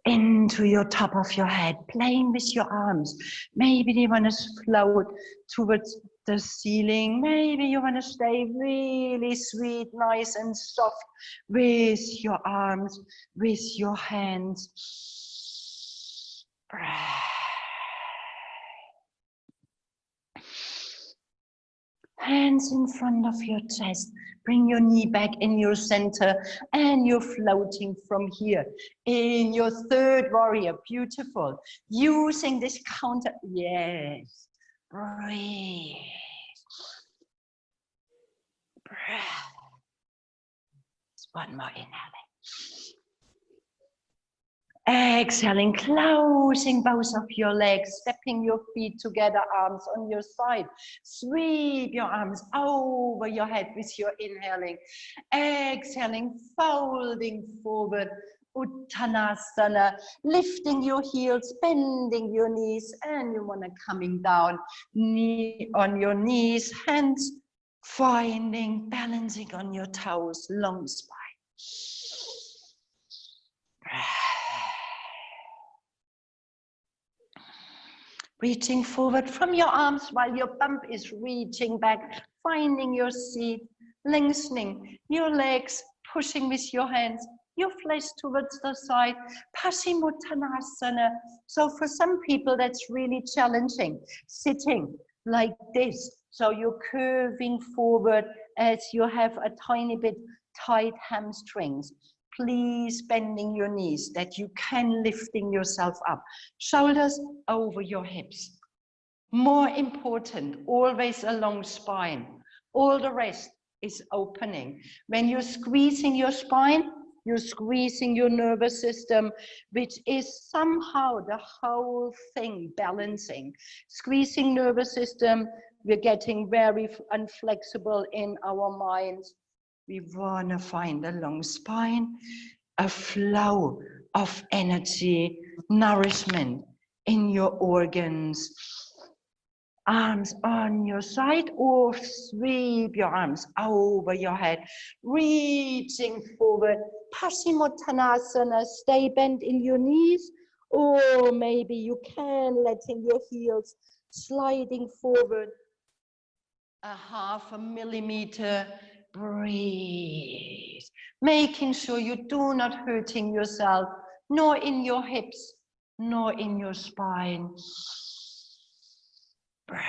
into your top of your head, playing with your arms. Maybe they want to float towards the ceiling. Maybe you want to stay really sweet, nice and soft with your arms, with your hands. Breath. Hands in front of your chest. Bring your knee back in your center and you're floating from here in your third warrior. Beautiful. Using this counter. Yes. Breathe. Breath. One more inhaling. Exhaling, closing both of your legs, stepping your feet together, arms on your side. Sweep your arms over your head with your inhaling. Exhaling, folding forward. Uttanasana, lifting your heels, bending your knees, and you want to coming down, knee on your knees, hands finding, balancing on your toes, long spine. Reaching forward from your arms while your bump is reaching back, finding your seat, lengthening your legs, pushing with your hands, your flesh towards the side, Paschimottanasana. So for some people that's really challenging, sitting like this. So you're curving forward as you have a tiny bit tight hamstrings. Please bending your knees that you can lifting yourself up. Shoulders over your hips. More important, always a long spine. All the rest is opening. When you're squeezing your spine, you're squeezing your nervous system, which is somehow the whole thing balancing. Squeezing nervous system, we're getting very inflexible in our minds. We want to find a long spine, a flow of energy, nourishment in your organs. Arms on your side or sweep your arms over your head, reaching forward. Paschimottanasana, stay bent in your knees, or maybe you can letting your heels sliding forward a 0.5 millimeter. Breathe, making sure you do not hurting yourself, nor in your hips, nor in your spine. Breathe,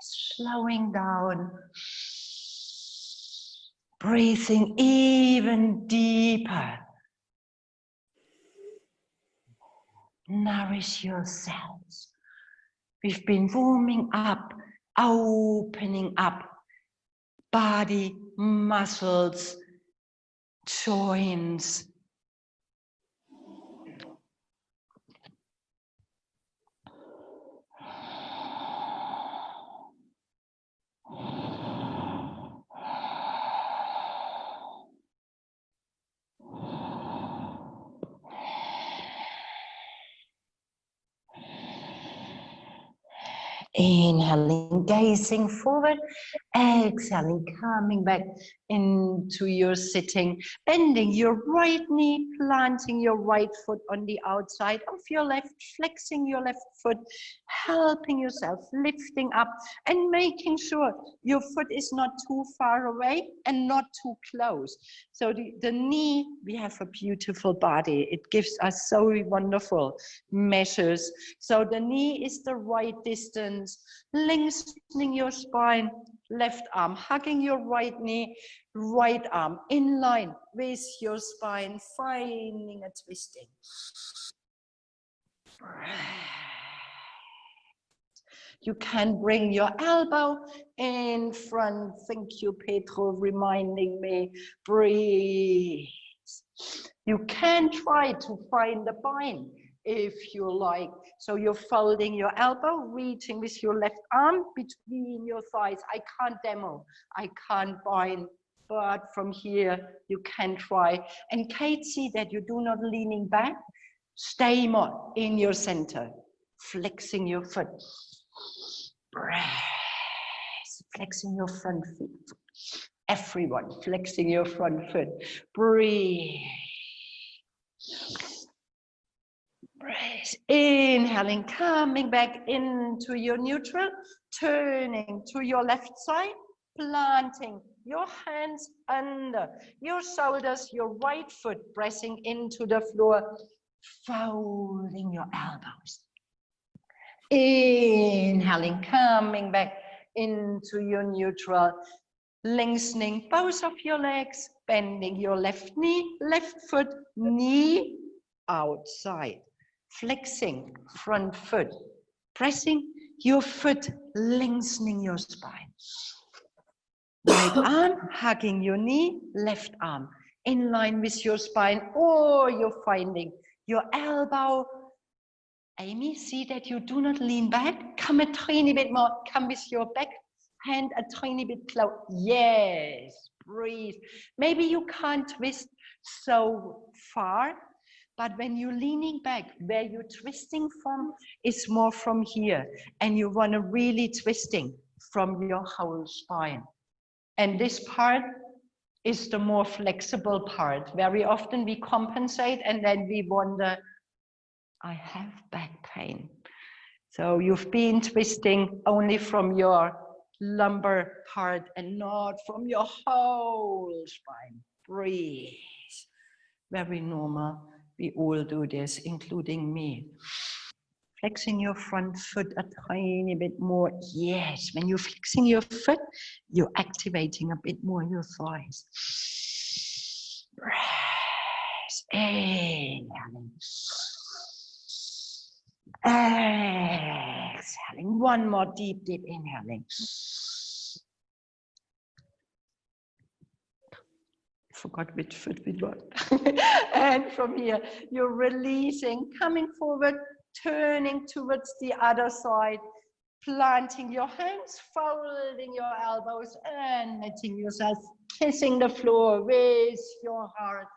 slowing down, breathing even deeper. Nourish yourselves. We've been warming up, opening up. Body, muscles, joints. Inhaling, gazing forward, exhaling, coming back into your sitting, bending your right knee, planting your right foot on the outside of your left, flexing your left foot, helping yourself, lifting up and making sure your foot is not too far away and not too close. So the knee, we have a beautiful body. It gives us so wonderful measures. So the knee is the right distance. Lengthening your spine, left arm, hugging your right knee, right arm in line with your spine, finding a twisting. You can bring your elbow in front. Thank you, Pedro, reminding me. Breathe. You can try to find the bind if you like. So you're folding your elbow, reaching with your left arm between your thighs. I can't demo, I can't bind, but from here you can try. And Kate, see that you do not leaning back, stay more in your center, flexing your foot. Breath, flexing your front foot. Everyone flexing your front foot. Breathe. Breath, inhaling, coming back into your neutral, turning to your left side, planting your hands under your shoulders, your right foot pressing into the floor, folding your elbows. Inhaling, coming back into your neutral, lengthening both of your legs, bending your left knee, left foot, knee outside, flexing front foot, pressing your foot, lengthening your spine. Right arm hugging your knee, left arm in line with your spine, or you're finding your elbow. Amy, see that you do not lean back. Come a tiny bit more. Come with your back hand a tiny bit close. Yes, breathe. Maybe you can't twist so far, but when you're leaning back, where you're twisting from is more from here. And you want to really twisting from your whole spine. And this part is the more flexible part. Very often we compensate and then we wonder, I have back pain. So you've been twisting only from your lumbar part and not from your whole spine. Breathe. Very normal. We all do this, including me. Flexing your front foot a tiny bit more. Yes, when you're flexing your foot, you're activating a bit more your thighs. Breath. Inhaling. Exhaling. One more deep inhaling. Forgot which foot we got. And from here, you're releasing, coming forward, turning towards the other side, planting your hands, folding your elbows, and letting yourself kissing the floor with your heart.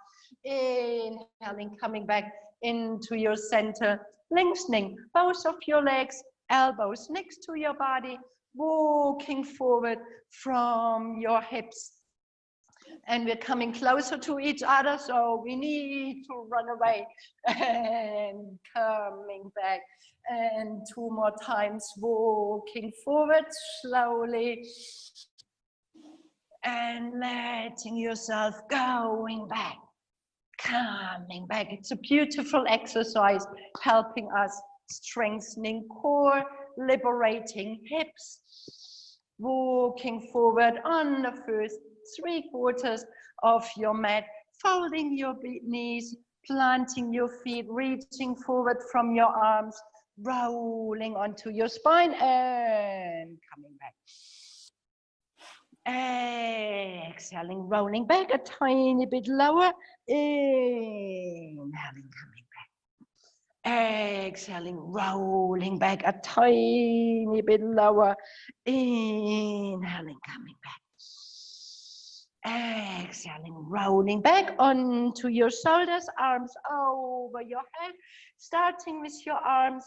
Inhaling, coming back into your center, lengthening both of your legs, elbows next to your body, walking forward from your hips. And we're coming closer to each other, so we need to run away and coming back. And 2 more times, walking forward slowly and letting yourself going back, coming back. It's a beautiful exercise, helping us strengthening core, liberating hips, walking forward on the first 3/4 of your mat, folding your knees, planting your feet, reaching forward from your arms, rolling onto your spine and coming back. Exhaling, rolling back a tiny bit lower, inhaling, coming back. Exhaling, rolling back a tiny bit lower, inhaling, coming back. Exhaling, rolling back onto your shoulders, arms over your head, starting with your arms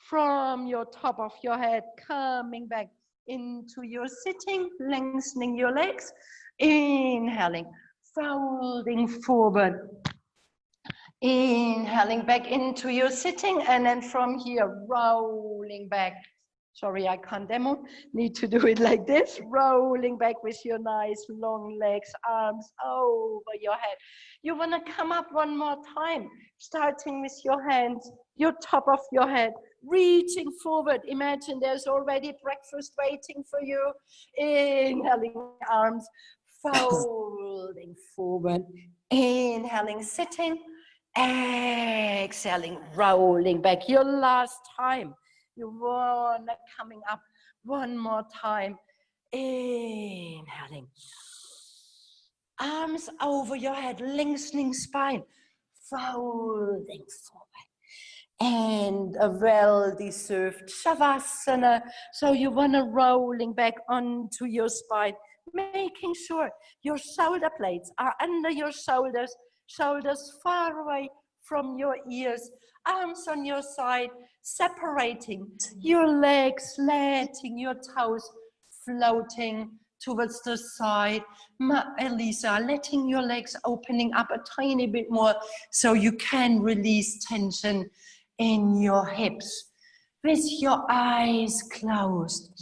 from your top of your head, coming back into your sitting, lengthening your legs, inhaling, folding forward, inhaling back into your sitting, and then from here, rolling back. Sorry, I can't demo. Need to do it like this. Rolling back with your nice long legs, arms over your head. You want to come up one more time, starting with your hands, your top of your head, reaching forward. Imagine there's already breakfast waiting for you. Inhaling, arms, folding forward. Inhaling, sitting. Exhaling, rolling back. Your last time. You want to coming up one more time. Inhaling. Arms over your head, lengthening spine, folding forward. And a well-deserved Shavasana. So you want to rolling back onto your spine, making sure your shoulder blades are under your shoulders, shoulders far away from your ears, arms on your side, separating your legs, letting your toes floating towards the side. Elisa, letting your legs opening up a tiny bit more so you can release tension in your hips with your eyes closed.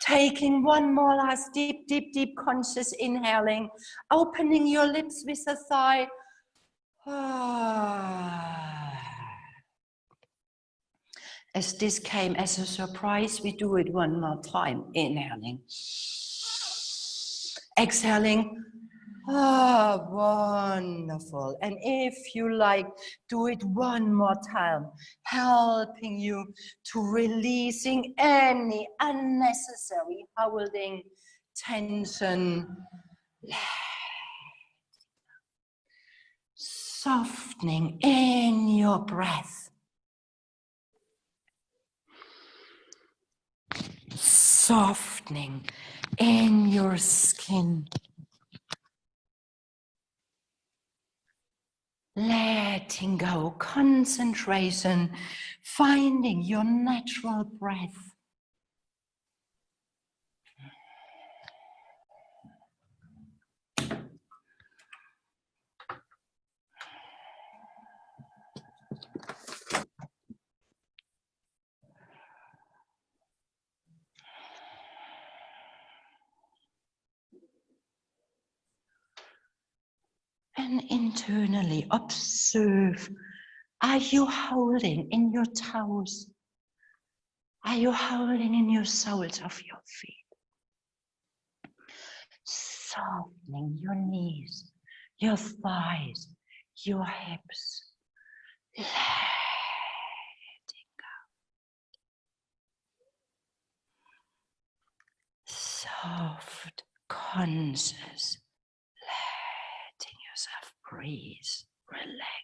Taking one more last deep conscious inhaling, opening your lips with a sigh. As this came as a surprise, we do it one more time. Inhaling. Exhaling. Wonderful. And if you like, do it one more time, helping you to releasing any unnecessary holding, tension, softening in your breath. Softening in your skin. Letting go, concentration, finding your natural breath. And internally observe, are you holding in your toes? Are you holding in your soles of your feet? Softening your knees, your thighs, your hips. Letting go. Soft, conscious. Letting yourself breathe, relax.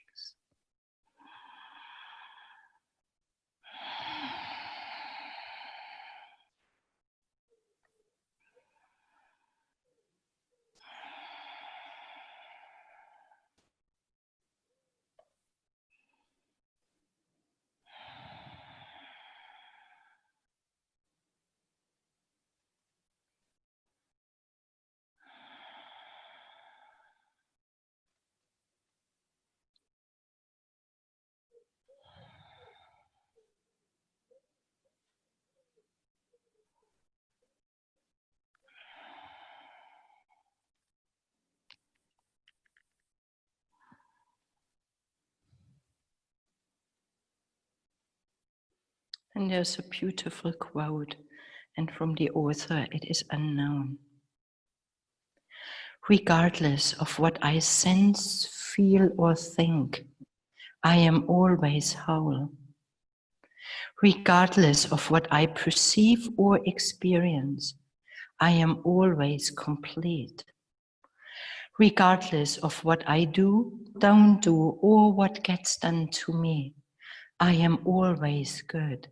And there's a beautiful quote, and from the author, it is unknown. Regardless of what I sense, feel, or think, I am always whole. Regardless of what I perceive or experience, I am always complete. Regardless of what I do, don't do, or what gets done to me, I am always good.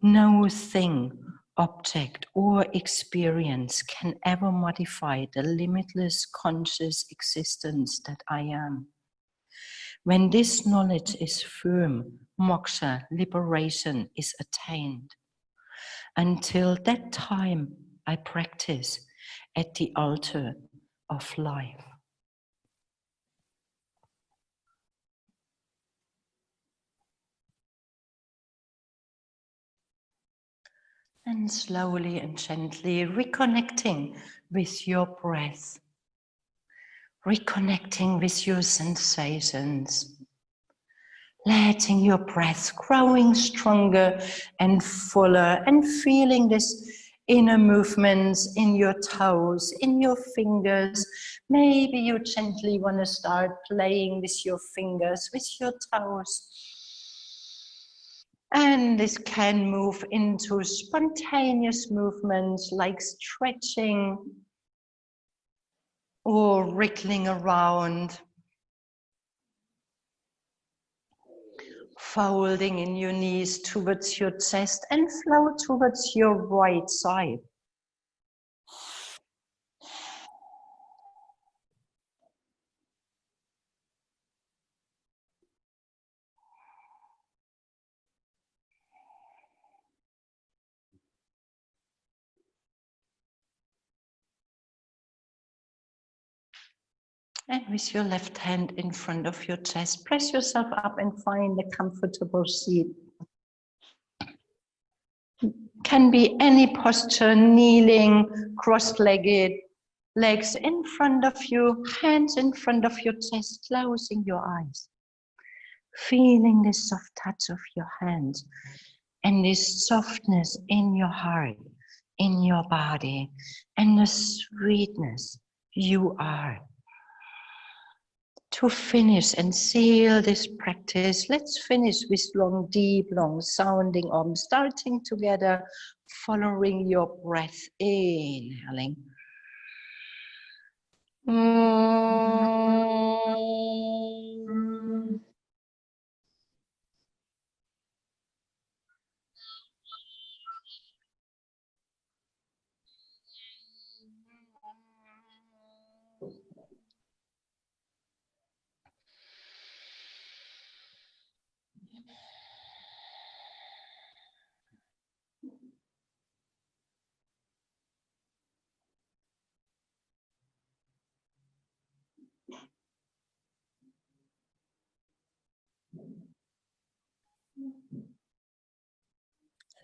No thing, object, or experience can ever modify the limitless conscious existence that I am. When this knowledge is firm, moksha, liberation, is attained. Until that time, I practice at the altar of life. And slowly and gently reconnecting with your breath, reconnecting with your sensations, letting your breath growing stronger and fuller, and feeling this inner movements in your toes, in your fingers. Maybe you gently want to start playing with your fingers, with your toes. And this can move into spontaneous movements like stretching or wriggling around, folding in your knees towards your chest and flow towards your right side. And with your left hand in front of your chest, press yourself up and find a comfortable seat. Can be any posture, kneeling, cross-legged, Legs in front of you, hands in front of your chest, closing your eyes. Feeling this soft touch of your hands and this softness in your heart, in your body, and the sweetness you are. To finish and seal this practice, let's finish with long, deep, long sounding Om, starting together, following your breath, inhaling.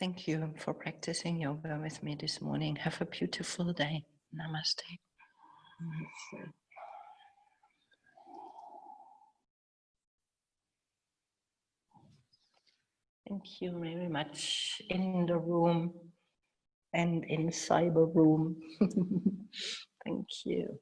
Thank you for practicing yoga with me this morning. Have a beautiful day. Namaste. Thank you very much in the room and in cyber room. Thank you.